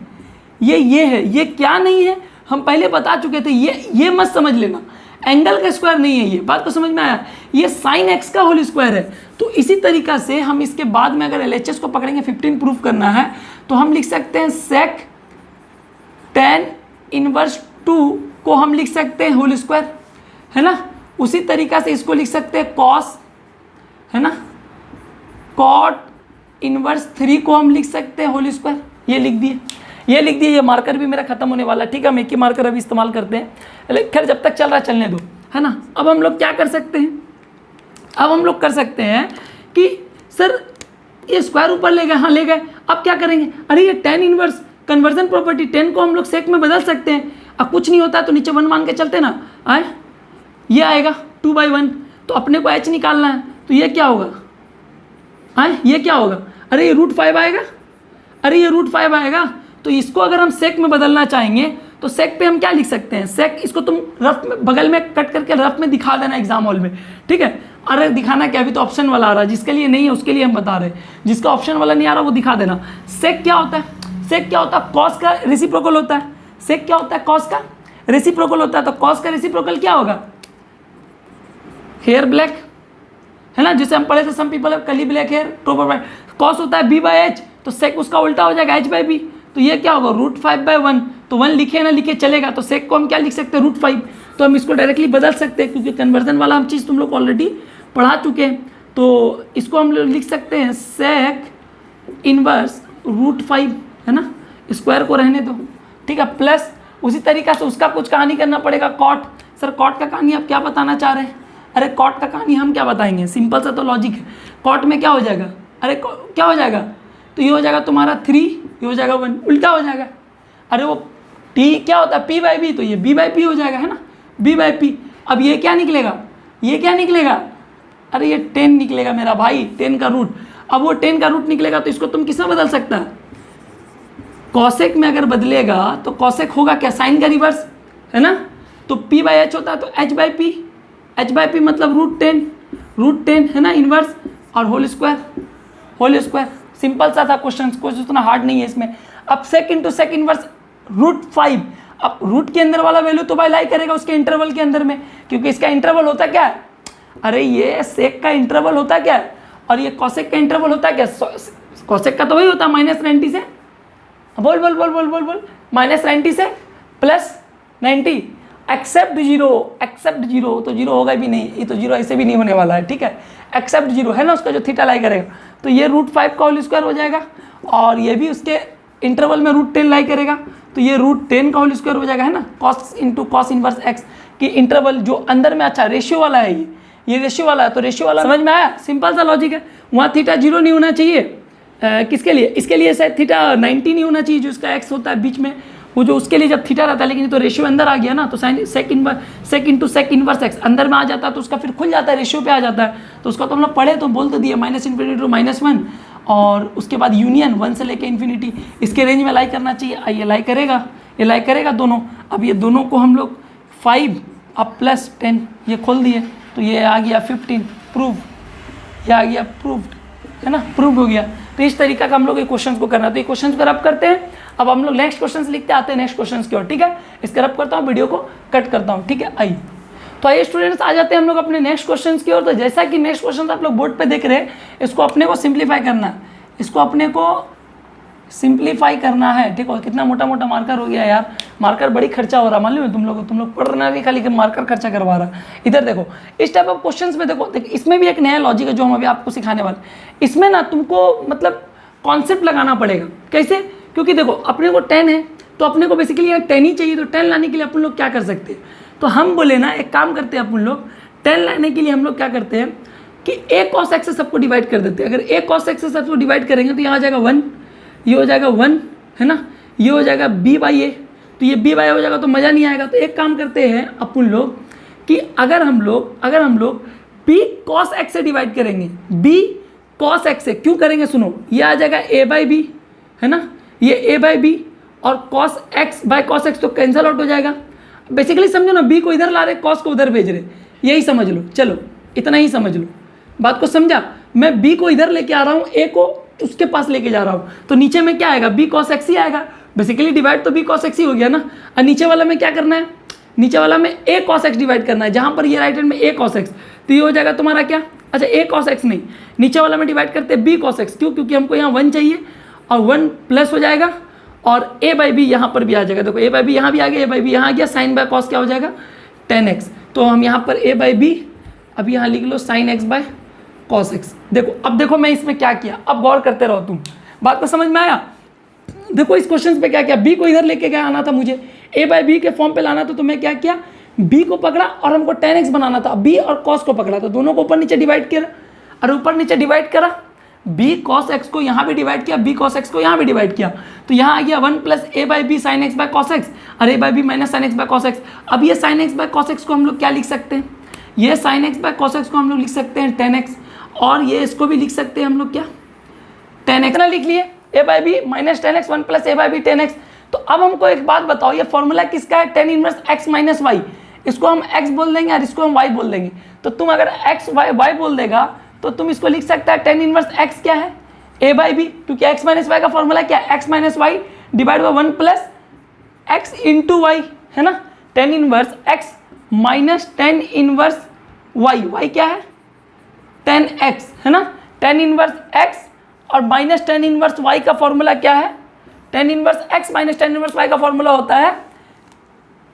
ये है, ये क्या नहीं है, हम पहले बता चुके थे, ये मत समझ लेना, एंगल का स्क्वायर नहीं है, ये बात को समझ में आया, ये साइन एक्स का होल स्क्वायर है। तो इसी तरीका से हम इसके बाद में अगर LHS को पकड़ेंगे, 15 प्रूफ करना है, तो हम लिख सकते हैं सेक tan इनवर्स 2 को हम लिख सकते हैं होल स्क्वायर, है ना। उसी तरीका से इसको लिख सकते हैं कॉस, है ना, कॉट इनवर्स 3 को हम लिख सकते हैं होल स्क्वायर, ये लिख दिए, ये लिख दिए। ये मार्कर भी मेरा खत्म होने वाला है, ठीक है, हम एक ही मार्कर अभी इस्तेमाल करते हैं, खैर जब तक चल रहा चलने दो, है ना। अब हम लोग क्या कर सकते हैं, अब हम लोग कर सकते हैं कि सर ये स्क्वायर ऊपर ले गए, हाँ ले गए, अब क्या करेंगे, अरे ये tan इनवर्स कन्वर्जन प्रॉपर्टी, 10 को हम लोग सेक में बदल सकते हैं, अब कुछ नहीं होता तो नीचे 1 मान के चलते ना, आए ये आएगा 2/1, तो अपने को h निकालना है, तो ये क्या होगा, आए ये क्या होगा, अरे ये √5 आएगा, अरे ये √5 आएगा। तो इसको अगर हम सेक में बदलना चाहेंगे तो सेक पे हम क्या लिख सकते हैं, सेक, इसको तुम रफ में बगल में कट करके रफ में दिखा देना एग्जाम हॉल में, ठीक है। अरे दिखाना क्या, अभी तो ऑप्शन वाला आ रहा है, जिसके लिए नहीं है उसके लिए हम बता रहे हैं, जिसका ऑप्शन वाला नहीं आ रहा वो दिखा देना। सेक क्या होता है, सेक क्या होता है, कॉस का रेसिप्रोकल होता है, सेक क्या होता है, कॉस का रेसिप्रोकल होता है। तो कॉस का रेसिप्रोकल क्या होगा, हेयर ब्लैक, है ना, जिसे हम पढ़े थे, some people curly black hair topper by, cos होता है b/h, तो सेक उसका उल्टा हो जाएगा h/b, तो ये क्या होगा √5/1, तो 1 लिखे ना लिखे चलेगा, तो सेक को हम क्या लिख सकते हैं √5, तो हम इसको डायरेक्टली बदल सकते हैं क्योंकि कन्वर्जन वाला हम चीज़ तुम लोग ऑलरेडी पढ़ा चुके हैं। तो इसको हम लोग लिख सकते हैं सेक इनवर्स √5, है ना, स्क्वायर को रहने दो, ठीक है, प्लस उसी तरीका से उसका कुछ कहानी करना पड़ेगा, कॉट। सर कॉट का कहानी आप क्या बताना चाह रहे हैं, अरे कॉट का कहानी हम क्या बताएंगे, सिंपल सा तो लॉजिक है, कॉट में क्या हो जाएगा, अरे क्या हो जाएगा, तो ये हो जाएगा तुम्हारा 3, ये हो जाएगा 1, उल्टा हो जाएगा, अरे वो t क्या होता है p/b, तो ये b/p हो जाएगा, है ना, b/p। अब ये क्या निकलेगा, ये क्या निकलेगा, अरे ये 10 निकलेगा मेरा भाई, 10 का रूट। अब वो 10 का रूट निकलेगा तो इसको तुम किसमें बदल सकता है, कॉसेक में अगर बदलेगा तो कॉसेक होगा क्या, साइन का रिवर्स, है ना, तो p/h होता है तो h/p, h/p मतलब √10 है ना, इनवर्स और होल स्क्वायर, सिंपल सा था क्वेश्चन, कुछ उतना हार्ड नहीं है इसमें। अब सेक इंटू सेक इनवर्स √5, अब रूट के अंदर वाला वैल्यू तो भाई लाई करेगा उसके इंटरवल के अंदर में, क्योंकि इसका इंटरवल होता क्या है, अरे ये सेक का इंटरवल होता क्या है और ये कॉसेक का इंटरवल होता क्या, कॉसेक का तो वही होता है -90 से, बोल -90 से +90, एक्सेप्ट जीरो, तो जीरो होगा भी नहीं, ये तो जीरो ऐसे भी नहीं होने वाला है, ठीक है, एक्सेप्ट जीरो है ना, उसका जो थीटा लाई करेगा, तो ये √5 का होल स्क्वायर हो जाएगा और ये भी उसके इंटरवल में √10 लाई करेगा, तो ये √10 का होल स्क्वायर हो जाएगा, है ना, cos into cos inverse x की इंटरवल जो अंदर में, अच्छा रेशियो वाला है, ये रेशियो वाला है, तो रेशियो वाला समझ में आया, सिंपल सा लॉजिक है। वहाँ थीटा 0 नहीं होना चाहिए, किसके लिए, इसके लिए शायद थीटा 90 नहीं होना चाहिए, जो इसका एक्स होता है बीच में, वो जो उसके लिए जब थीटा रहता है, लेकिन ये तो रेशियो अंदर आ गया ना, तो साइन सेक इंटू सेक इनवर्स एक्स अंदर में आ जाता है, तो उसका फिर खुल जाता है, रेशियो पे आ जाता है। तो उसका तो हम लोग पढ़े तो बोल तो दिए -∞ टू -1, और उसके बाद यूनियन 1 से लेके इन्फिनिटी, इसके रेंज में लाई करना चाहिए। ये लाई करेगा, ये लाई करेगा दोनों। अब ये दोनों को हम लोग 5 अब प्लस 10 ये खोल दिए, तो ये आ गया 15 प्रूव, ये आ गया प्रूव्ड, है ना, प्रूव हो गया। तो इस तरीका का हम लोग ये क्वेश्चन को करना है। तो ये क्वेश्चन को रब करते हैं। अब हम लोग नेक्स्ट क्वेश्चन लिखते आते हैं नेक्स्ट क्वेश्चन की ओर, ठीक है। इसका रब करता हूँ, वीडियो को कट करता हूँ, ठीक है। आइए, तो आइए स्टूडेंट्स, आ जाते हैं हम लोग अपने नेक्स्ट क्वेश्चन की ओर। तो जैसा कि नेक्स्ट क्वेश्चन आप लोग बोर्ड पे देख रहे हैं, इसको अपने को सिंप्लीफाई करना है, इसको अपने को सिंप्लीफाई करना है, ठीक है। कितना मोटा मोटा मार्कर हो गया यार, मार्कर बड़ी खर्चा हो रहा है, मालूम है तुम लोग पढ़ रहे नहीं, खाली मार्कर खर्चा करवा रहा। इधर देखो, इस टाइप ऑफ क्वेश्चंस में देखो, इसमें भी एक नया लॉजिक है जो हम अभी आपको सिखाने वाले। इसमें ना तुमको मतलब कॉन्सेप्ट लगाना पड़ेगा। कैसे? क्योंकि देखो अपने को 10 है, तो अपने को बेसिकली यहाँ 10 ही चाहिए। तो 10 लाने के लिए अपन लोग क्या कर सकते हैं, तो हम बोले ना एक काम करते हैं, अपन लोग 10 लाने के लिए हम लोग क्या करते हैं कि a cos x से सबको डिवाइड कर देते हैं। अगर a cos x से सबको डिवाइड करेंगे तो यहाँ आ जाएगा 1, ये हो जाएगा 1, है ना, ये हो जाएगा b/a, तो ये b/a हो जाएगा, तो मज़ा नहीं आएगा। तो एक काम करते हैं अपन लोग कि अगर हम लोग b cos x से डिवाइड करेंगे, b cos x से क्यों करेंगे, सुनो, ये आ जाएगा a/b, है ना, ये a/b, और cos x/cos x तो कैंसल आउट हो जाएगा। बेसिकली समझो ना, b को इधर ला रहे, cos को उधर भेज रहे, यही समझ लो। चलो इतना ही समझ लो, बात को समझा। मैं b को इधर लेके आ रहा हूँ, a को उसके पास लेके जा रहा हूँ, तो नीचे में क्या आएगा, b cos x ही आएगा। बेसिकली डिवाइड तो b cos x ही हो गया ना। और नीचे वाला में क्या करना है, नीचे वाला में a cos x डिवाइड करना है, जहाँ पर ये राइट हैंड में a cos x, तो ये हो जाएगा तुम्हारा क्या, अच्छा a cos x नहीं, नीचे वाला में डिवाइड करते हैं b cos x, क्यों, क्योंकि हमको यहाँ 1 चाहिए, और 1 प्लस हो जाएगा, और a/b यहाँ पर भी आ जाएगा। देखो a/b यहाँ भी आ गया, a/b यहाँ आ गया, साइन बाय कॉस क्या हो जाएगा 10x। तो हम यहाँ पर a/b अब यहाँ लिख लो sin x/cos x। देखो अब देखो मैं इसमें क्या किया, अब गौर करते रहो तुम, बात को समझ में आया। देखो इस क्वेश्चन पे क्या किया, b को इधर लेके क्या आना था, मुझे a/b के फॉर्म पे लाना था, तो मैं क्या किया, b को पकड़ा और हमको 10x बनाना था, b और cos को पकड़ा, तो दोनों को ऊपर नीचे डिवाइड किया, और ऊपर नीचे डिवाइड करा, b cos x को यहाँ भी डिवाइड किया, b cos x को यहाँ भी डिवाइड किया, तो यहाँ आ गया 1 plus a/b sin x/cos x, और a/b minus sin x/cos x। अब ये sin x/cos x को हम लोग क्या लिख सकते हैं, ये sin x/cos x को हम लोग लिख सकते हैं 10x, और ये इसको भी लिख सकते हैं हम लोग क्या 10x ना लिख लिए, a/b minus 10x 1 plus a/b 10x। तो अब हमको एक बात बताओ, ये फॉर्मूला किसका है, tan inverse x minus y, इसको हम x बोल देंगे और इसको हम y बोल देंगे। तो तुम अगर x y बोल देगा तो तुम इसको लिख सकता है tan इनवर्स x क्या है, a/b, क्योंकि x माइनस वाई का फॉर्मूला क्या है, x minus y divide by 1 plus x into y, है ना, tan inverse x minus tan inverse y क्या है 10x, है ना, tan इनवर्स x और माइनस tan इनवर्स y का फॉर्मूला क्या है, tan inverse x minus tan inverse y का फॉर्मूला होता है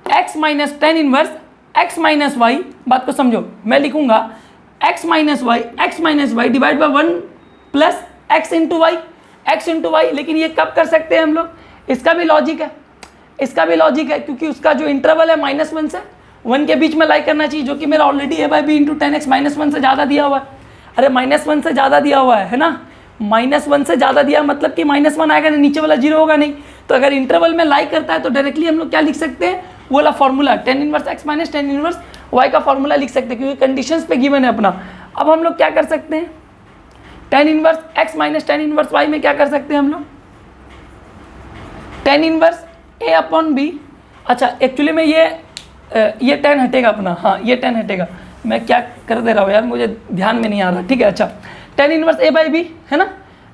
x minus tan inverse x minus y। बात को समझो, मैं लिखूंगा x minus y divide by 1 plus x into y, लेकिन ये कब कर सकते हैं हम लोग, इसका भी लॉजिक है, क्योंकि उसका जो इंटरवल है -1 से 1 के बीच में लाई करना चाहिए, जो कि मेरा ऑलरेडी a/b इंटू 10x -1 से ज़्यादा दिया हुआ है। अरे -1 से ज़्यादा दिया हुआ है ना, -1 से ज़्यादा दिया मतलब कि -1 आएगा नहीं, नीचे वाला 0 होगा नहीं। तो अगर इंटरवल में लाई करता है तो डायरेक्टली हम लोग क्या लिख सकते हैं, वो वाला formula tan inverse x minus tan inverse y का फॉर्मूला लिख सकते हैं, क्योंकि कंडीशंस पे गिवन है अपना। अब हम लोग क्या कर सकते हैं, tan inverse x minus tan inverse y में क्या कर सकते हैं हम लोग, tan इनवर्स a/b। अच्छा एक्चुअली में ये 10 हटेगा अपना, हाँ ये 10 हटेगा, मैं क्या कर दे रहा हूँ यार, मुझे ध्यान में नहीं आ रहा, ठीक है। अच्छा tan इनवर्स a/b है ना,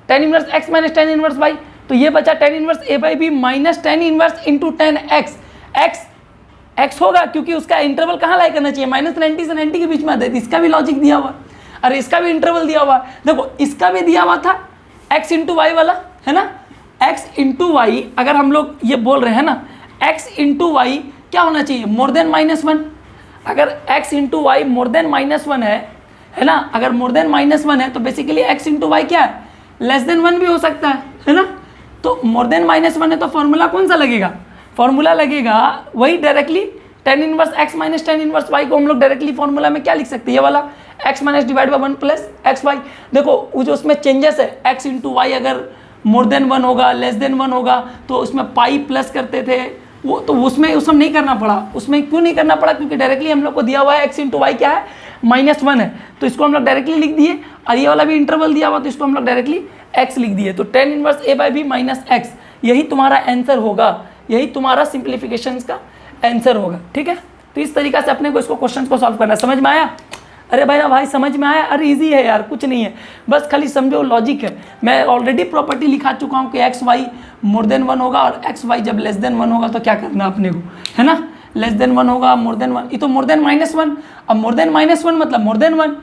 tan inverse x minus tan inverse y, तो ये बचा tan inverse a/b minus tan inverse into 10x, x होगा क्योंकि उसका इंटरवल कहाँ लाई करना चाहिए, -90 से 90 के बीच में आता है। इसका भी लॉजिक दिया हुआ, अरे इसका भी इंटरवल दिया हुआ, देखो इसका भी दिया हुआ था x इंटू वाई वाला, है ना, x इंटू वाई। अगर हम लोग ये बोल रहे हैं ना x इंटू वाई क्या होना चाहिए, मोर देन -1। अगर x into y more than -1 है ना, अगर मोर देन -1 है तो बेसिकली x इंटू वाई क्या है, लेस देन 1 भी हो सकता है ना। तो मोर देन -1 है तो फॉर्मूला कौन सा लगेगा, फॉर्मूला लगेगा वही directly tan inverse x minus tan inverse y को हम लोग डायरेक्टली फॉर्मूला में क्या लिख सकते हैं, ये वाला x minus divide by 1 plus x y. देखो वो जो उसमें चेंजेस है, x इंटू वाई अगर मोर देन 1 होगा, लेस देन 1 होगा, तो उसमें पाई प्लस करते थे वो तो उसमें नहीं करना पड़ा। उसमें क्यों नहीं करना पड़ा? क्योंकि डायरेक्टली हम लोग को दिया हुआ है x इंटू वाई क्या है, -1 है, तो इसको हम लोग डायरेक्टली लिख दिए। और ये वाला भी इंटरवल दिया हुआ तो इसको हम लोग डायरेक्टली x लिख दिए। तो tan inverse a by b minus x, यही तुम्हारा आंसर होगा, यही तुम्हारा सिंप्लीफिकेशन का आंसर होगा। ठीक है, तो इस तरीके से अपने को इसको क्वेश्चन को सॉल्व करना है। समझ में आया? अरे भाई समझ में आया? अरे इजी है यार, कुछ नहीं है, बस खाली समझो, लॉजिक है। मैं ऑलरेडी प्रॉपर्टी लिखा चुका हूँ कि एक्स वाई मोर देन 1 होगा और एक्स वाई जब लेस देन 1 होगा तो क्या करना अपने को, है ना, लेस देन 1 होगा, मोर देन 1, ये तो मोर देन -1। अब मोर देन -1 मतलब मोर देन 1,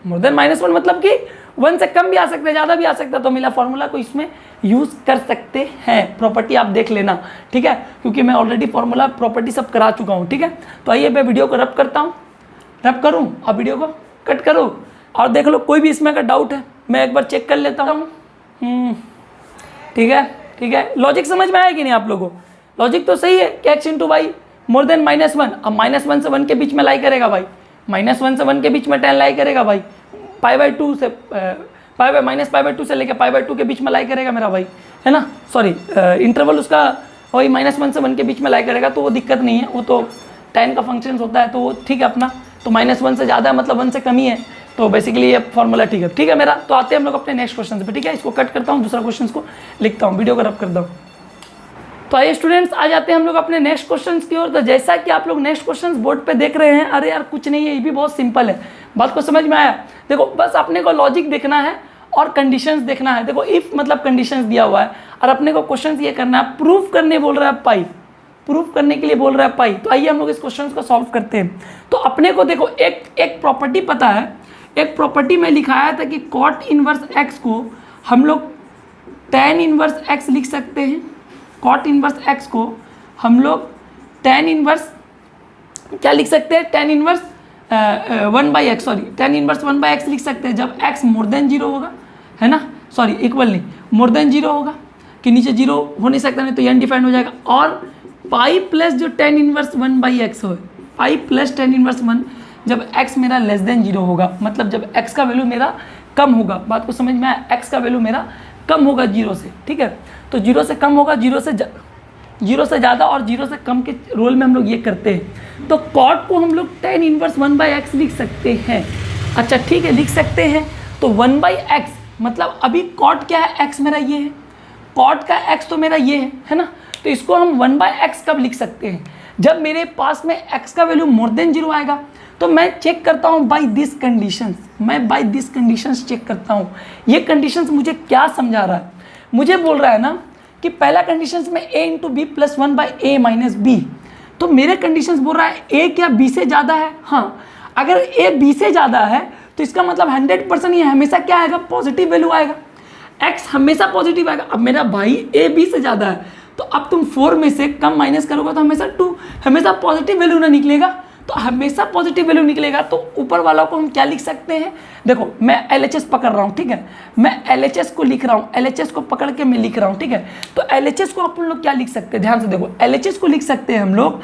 मोर देन -1 मतलब कि 1 से कम भी आ सकता है, ज़्यादा भी आ सकता है। तो मिला फॉर्मूला को इसमें यूज़ कर सकते हैं। प्रॉपर्टी आप देख लेना, ठीक है, क्योंकि मैं ऑलरेडी फॉर्मूला प्रॉपर्टी सब करा चुका हूँ। ठीक है, तो आइए मैं वीडियो को रब करता हूँ, रब करूँ और वीडियो को कट करो और देख लो कोई भी इसमें अगर डाउट है मैं एक बार चेक कर लेता हूँ। ठीक है, लॉजिक समझ में आया कि नहीं आप लोगों को? लॉजिक तो सही है कि x into y more than -1। अब -1 से 1 के बीच में लाई करेगा भाई, -1 से 1 के बीच में tan लाई करेगा भाई, π/2 से -π/2 से लेकर π/2 के बीच में लाई करेगा मेरा भाई, है ना, सॉरी इंटरवल उसका वही -1 से 1 के बीच में लाई करेगा, तो वो दिक्कत नहीं है, वो तो tan का फंक्शन होता है, तो वो ठीक है अपना। तो -1 से ज़्यादा मतलब 1 से कम ही है, तो बेसिकली ये फॉर्मूला ठीक है मेरा। तो आते हैं हम लोग अपने नेक्स्ट क्वेश्चन पे। ठीक है, इसको कट करता हूँ, दूसरा क्वेश्चन को लिखता हूँ, वीडियो को रब करता हूँ। तो आइए स्टूडेंट्स, आ जाते हैं हम लोग अपने नेक्स्ट क्वेश्चंस की ओर। तो जैसा कि आप लोग नेक्स्ट क्वेश्चंस बोर्ड पे देख रहे हैं, अरे यार कुछ नहीं है, ये भी बहुत सिंपल है, बात को समझ में आया? देखो बस अपने को लॉजिक देखना है और कंडीशंस देखना है। देखो इफ मतलब कंडीशंस दिया हुआ है और अपने को क्वेश्चन ये करना है, प्रूफ करने बोल रहा है पाई, प्रूफ करने के लिए बोल रहा है पाई। तो आइए हम लोग इस क्वेश्चन को सॉल्व करते हैं। तो अपने को देखो एक प्रॉपर्टी पता है, एक प्रॉपर्टी में लिखाया था कि कॉट इनवर्स एक्स को हम लोग tan इनवर्स एक्स लिख सकते हैं। कॉट इनवर्स एक्स को हम लोग tan इनवर्स क्या लिख सकते हैं, tan inverse 1/x, sorry tan inverse 1/x लिख सकते हैं जब x मोर देन 0 होगा, है ना, सॉरी इक्वल नहीं, मोर देन 0 होगा, कि नीचे 0 हो नहीं सकता, नहीं तो ये अनडिफाइंड हो जाएगा। और पाई प्लस जो tan इनवर्स 1/x हो, पाई प्लस tan इनवर्स 1 जब x मेरा लेस देन 0 होगा, मतलब जब x का वैल्यू मेरा कम होगा, बात को समझ में आया, x का वैल्यू मेरा कम होगा 0 से। ठीक है, तो 0 से कम होगा, 0 से ज़्यादा और 0 से कम के रोल में हम लोग ये करते हैं। तो कॉट को हम लोग tan इनवर्स 1/x लिख सकते हैं। अच्छा ठीक है, लिख सकते हैं। तो 1/x मतलब अभी कॉट क्या है, x मेरा ये है, कॉट का x तो मेरा ये है ना, तो इसको हम 1/x कब लिख सकते हैं, जब मेरे पास में x का वैल्यू मोर देन 0 आएगा। तो मैं चेक करता हूँ बाय दिस कंडीशंस, मैं बाय दिस कंडीशंस चेक करता हूँ। ये कंडीशंस मुझे क्या समझा रहा है, मुझे बोल रहा है ना कि पहला कंडीशंस में a into b plus 1/a minus b. तो मेरे कंडीशंस बोल रहा है a क्या b से ज़्यादा है। हाँ, अगर a b से ज़्यादा है तो इसका मतलब 100% ये हमेशा क्या आएगा, पॉजिटिव वैल्यू आएगा, x हमेशा पॉजिटिव आएगा। अब मेरा भाई a b से ज़्यादा है, तो अब तुम 4 में से कम माइनस करोगे तो हमेशा 2, हमेशा पॉजिटिव वैल्यू ना निकलेगा, तो हमेशा पॉजिटिव वैल्यू निकलेगा। तो ऊपर वाला को हम क्या लिख सकते हैं, देखो मैं LHS पकड़ रहा हूँ, ठीक है, मैं LHS को लिख रहा हूँ, LHS को पकड़ के मैं लिख रहा हूँ, ठीक है। तो LHS को अपन लोग क्या लिख सकते हैं, ध्यान से देखो, LHS को लिख सकते हैं हम लोग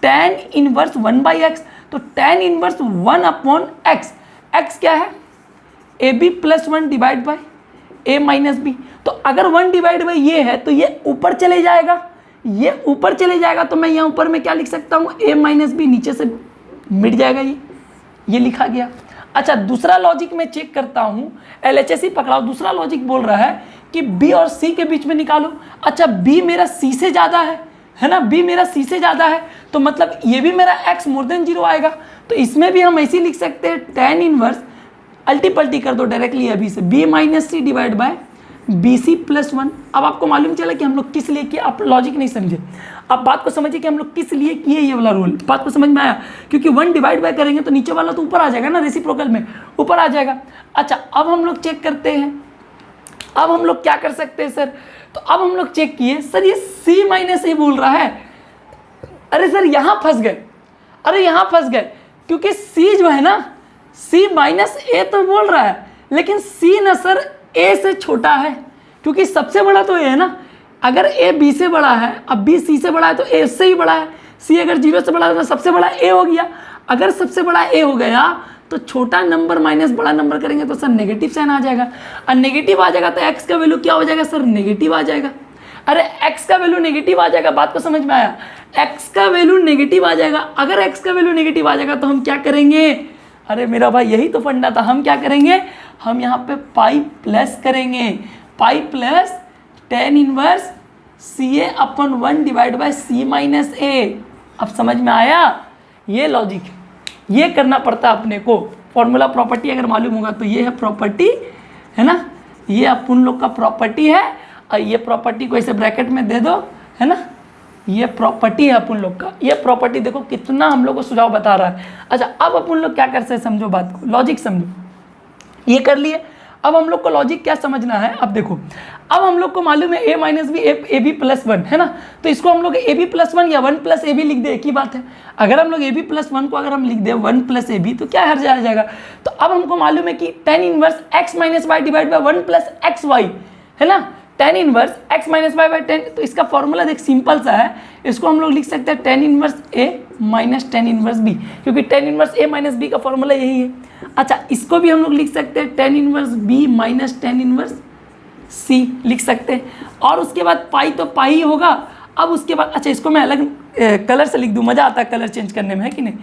tan इनवर्स 1/x। तो tan इनवर्स 1/x, x क्या है, AB plus 1 divide by a minus b. तो अगर 1 डिवाइड बाई ये है तो ये ऊपर चले जाएगा, ये ऊपर चले जाएगा, तो मैं यहाँ ऊपर में क्या लिख सकता हूँ, a माइनस बी, नीचे से मिट जाएगा, ये लिखा गया। अच्छा दूसरा लॉजिक मैं चेक करता हूँ, LHS ही पकड़ाओ, दूसरा लॉजिक बोल रहा है कि b और c के बीच में निकालो। अच्छा b मेरा c से ज़्यादा है ना, b मेरा c से ज़्यादा है, तो मतलब ये भी मेरा x मोर देन 0 आएगा। तो इसमें भी हम ऐसे ही लिख सकते हैं, tan इनवर्स अल्टी पल्टी कर दो डायरेक्टली अभी से, b minus c divide by BC plus 1। अब आपको मालूम चला कि हम लोग किस लिए किए, आप लॉजिक नहीं समझे, आप बात को समझिए कि हम लोग किस लिए किए ये वाला रोल, बात को समझ में आया, क्योंकि 1 डिवाइड बाय करेंगे तो नीचे वाला तो ऊपर आ जाएगा ना, रेसिप्रोकल में ऊपर आ जाएगा। अच्छा अब हम लोग चेक करते हैं, अब हम लोग क्या कर सकते हैं सर, तो अब हम लोग चेक किए, सर ये C माइनस ए बोल रहा है, अरे सर यहाँ फंस गए, अरे यहाँ फंस गए, क्योंकि C जो है ना, C माइनस ए तो बोल रहा है, लेकिन C ना सर a से छोटा है, क्योंकि सबसे बड़ा तो a है ना। अगर a b से बड़ा है, अब b c से बड़ा है, तो a उससे ही बड़ा है, c अगर 0 से बड़ा है तो सबसे बड़ा a हो गया। अगर सबसे बड़ा a हो गया तो छोटा नंबर माइनस बड़ा नंबर करेंगे तो सर नेगेटिव साइन आ जाएगा, और नेगेटिव आ जाएगा तो x का वैल्यू क्या हो जाएगा सर, नेगेटिव आ जाएगा। अरे x का वैल्यू नेगेटिव आ जाएगा, बात को समझ में आया? x का वैल्यू नेगेटिव आ जाएगा। अगर x का वैल्यू नेगेटिव आ जाएगा तो हम क्या करेंगे? अरे मेरा भाई यही तो फंडा था, हम क्या करेंगे? हम यहाँ पे पाई प्लस करेंगे, pi plus tan inverse CA/1 divide by C minus A। अब समझ में आया? ये लॉजिक है, ये करना पड़ता है अपने को। फॉर्मूला प्रॉपर्टी अगर मालूम होगा तो ये है प्रॉपर्टी, है ना, ये अपन लोग का प्रॉपर्टी है। और ये प्रॉपर्टी को ऐसे ब्रैकेट में दे दो, है ना, ये प्रॉपर्टी है अपन लोग का। ये प्रॉपर्टी देखो कितना हम लोग को सुझाव बता रहा है। अच्छा अब अपन लोग क्या कर सकते हैं, समझो बात को, लॉजिक समझो। ये कर लिए, अब हम लोग को लॉजिक क्या समझना है। अब देखो, अब हम लोग को मालूम है a minus b a b plus 1, है ना, तो इसको हम लोग ए बी प्लस 1 या 1 प्लस ए बी लिख दे, एक ही बात है। अगर हम लोग ए बी प्लस 1 को अगर हम लिख दे 1 प्लस ए बी तो क्या हर्ज आ जाएगा। तो अब हमको मालूम है कि tan inverse x minus y divide by 1 plus x y, है ना, tan inverse x minus y by 10। तो इसका फॉर्मूला देख सिंपल सा है, इसको हम लोग लिख सकते हैं tan inverse a minus tan inverse b, क्योंकि tan inverse a minus b का फॉर्मूला यही है। अच्छा इसको भी हम लोग लिख सकते हैं tan inverse b minus tan inverse c लिख सकते हैं। और उसके बाद पाई तो पाई ही होगा। अब उसके बाद अच्छा इसको मैं अलग कलर से लिख दूँ, मज़ा आता है कलर चेंज करने में, है कि नहीं।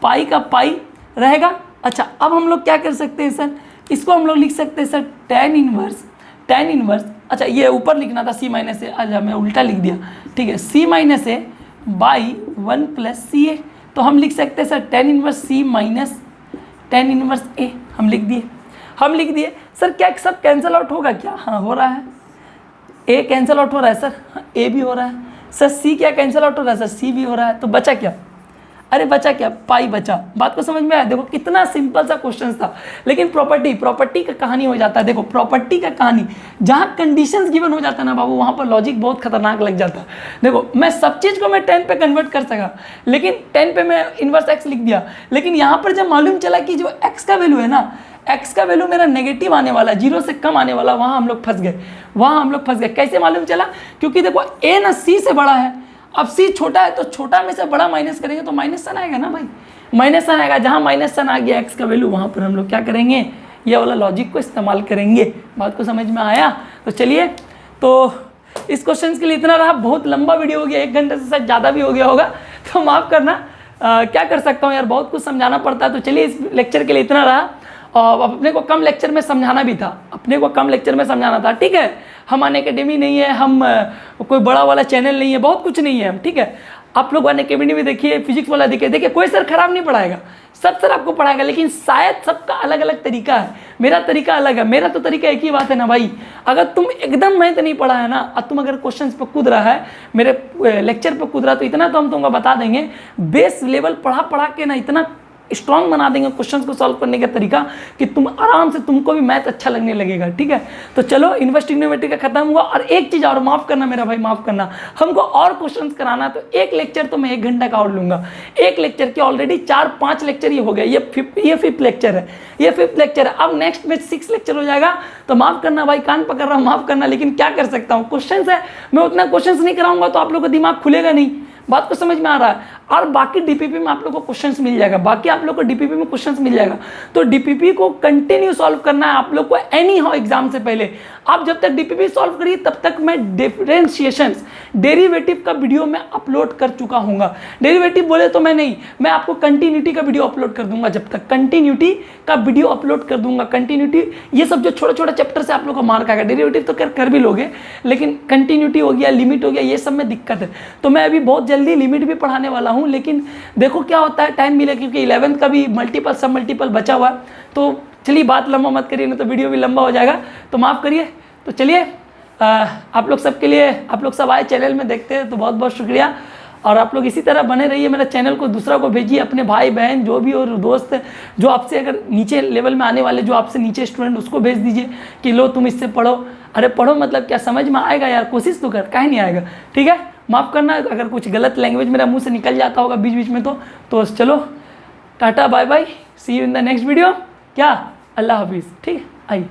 पाई का पाई रहेगा। अच्छा अब हम लोग क्या कर सकते हैं सर, इसको हम लोग लिख सकते हैं सर tan इनवर्स, अच्छा ये ऊपर लिखना था c माइनस ए, अच्छा मैं उल्टा लिख दिया, ठीक है, c minus A by 1 plus C A. तो हम लिख सकते हैं sir tan inverse c minus tan inverse a, हम लिख दिए। सर क्या सब कैंसिल आउट होगा क्या? हाँ हो रहा है, a कैंसिल आउट हो रहा है सर, हाँ a भी हो रहा है सर, c क्या कैंसिल आउट हो रहा है सर, c भी हो रहा है। तो बचा क्या? अरे बचा क्या? पाई बचा। बात को समझ में आया? देखो कितना सिंपल सा क्वेश्चन था। लेकिन प्रॉपर्टी का कहानी हो जाता है। देखो प्रॉपर्टी का कहानी, जहाँ कंडीशंस गिवन हो जाता है ना बाबू, वहाँ पर लॉजिक बहुत खतरनाक लग जाता है। देखो मैं सब चीज़ को मैं 10 पे कन्वर्ट कर सका, लेकिन 10 पे मैं इनवर्स x लिख दिया, लेकिन यहाँ पर जब मालूम चला कि जो x का वैल्यू है ना, x का वैल्यू मेरा नेगेटिव आने वाला, 0 से कम आने वाला, वहाँ हम लोग फंस गए। कैसे मालूम चला? क्योंकि देखो a ना c से बड़ा है, अब c छोटा है, तो छोटा में से बड़ा माइनस करेंगे तो माइनस सन आएगा ना भाई, माइनस सन आएगा। जहाँ माइनस सन आ गया x का वैल्यू, वहाँ पर हम लोग क्या करेंगे, ये वाला लॉजिक को इस्तेमाल करेंगे। बात को समझ में आया? तो चलिए, तो इस क्वेश्चन के लिए इतना रहा। बहुत लंबा वीडियो हो गया, 1 घंटे से शायद ज़्यादा भी हो गया होगा, तो माफ़ करना। क्या कर सकता हूँ यार, बहुत कुछ समझाना पड़ता है। तो चलिए इस लेक्चर के लिए इतना रहा। और अपने को कम लेक्चर में समझाना भी था, ठीक है। हम अनअकैडमी नहीं है, हम कोई बड़ा वाला चैनल नहीं है, बहुत कुछ नहीं है हम, ठीक है। आप लोग अनअकैडमी में देखिए, फिजिक्स वाला देखिए, कोई सर खराब नहीं पढ़ाएगा, सब सर आपको पढ़ाएगा, लेकिन शायद सबका अलग अलग तरीका है। मेरा तरीका अलग है, मेरा तो तरीका एक ही बात है ना भाई, अगर तुम एकदम मेहनत नहीं पढ़ा है ना, और तुम अगर क्वेश्चंस पे कूद रहा है, मेरे लेक्चर पे कूद रहा है, तो इतना तो हम तुमको बता देंगे, बेस लेवल पढ़ा के ना इतना स्ट्रॉन्ग बना देंगे क्वेश्चंस को सॉल्व करने का तरीका, कि तुम आराम से, तुमको भी मैथ अच्छा लगने लगेगा, ठीक है। तो चलो इन्वेस्टिंग का खत्म हुआ। और एक चीज़ और, माफ़ करना मेरा भाई, माफ़ करना, हमको और क्वेश्चंस कराना, तो एक लेक्चर तो मैं 1 घंटा का और लूँगा। एक लेक्चर के ऑलरेडी 4-5 लेक्चर ये हो गया, ये फिफ्थ लेक्चर है, अब नेक्स्ट में 6 लेक्चर हो जाएगा। तो माफ़ करना भाई, कान पकड़ रहा हूँ, माफ़ करना, लेकिन क्या कर सकता हूँ, क्वेश्चन है, मैं उतना क्वेश्चन नहीं कराऊंगा तो आप लोगों का दिमाग खुलेगा नहीं। बात को समझ में आ रहा है? और बाकी डीपीपी में आप लोगों को क्वेश्चंस मिल जाएगा, तो डीपीपी को कंटिन्यू सॉल्व करना है आप लोग को एनी हाउ एग्जाम से पहले। आप जब तक डीपीपी सॉल्व करिए तब तक मैं डिफरेंशिएशंस, डेरिवेटिव का वीडियो मैं अपलोड कर चुका हूँगा। डेरिवेटिव बोले तो मैं आपको कंटिन्यूटी का वीडियो अपलोड कर दूंगा, जब तक कंटिन्यूटी का वीडियो अपलोड कर दूंगा। कंटिन्यूटी, ये सब जो छोटे चैप्टर से आप लोग को मार्क आएगा, डेरिवेटिव तो कर भी लोगे, लेकिन कंटिन्यूटी हो गया, लिमिट हो गया, ये सब में दिक्कत है। तो मैं अभी बहुत जल्दी लिमिट भी पढ़ाने वाला हूँ, लेकिन देखो क्या होता है, टाइम मिले, क्योंकि 11th का भी मल्टीपल सब मल्टीपल बचा हुआ है। तो चलिए बात लंबा मत करिए, नहीं तो वीडियो भी लंबा हो जाएगा, तो माफ़ करिए। तो चलिए आप लोग सब के लिए, आप लोग सब आए चैनल में देखते हैं तो बहुत बहुत शुक्रिया। और आप लोग इसी तरह बने रहिए, मेरा चैनल को दूसरा को भेजिए, अपने भाई बहन जो भी और दोस्त जो आपसे अगर नीचे लेवल में आने वाले, जो आपसे नीचे स्टूडेंट, उसको भेज दीजिए कि लो तुम इससे पढ़ो। अरे पढ़ो मतलब क्या, समझ में आएगा यार, कोशिश तो कर, काहे नहीं आएगा, ठीक है। माफ़ करना अगर कुछ गलत लैंग्वेज मेरा मुंह से निकल जाता होगा बीच में, तो चलो tata bye bye, see you in the next video. क्या, अल्लाह हाफिज़, ठीक है, आइए।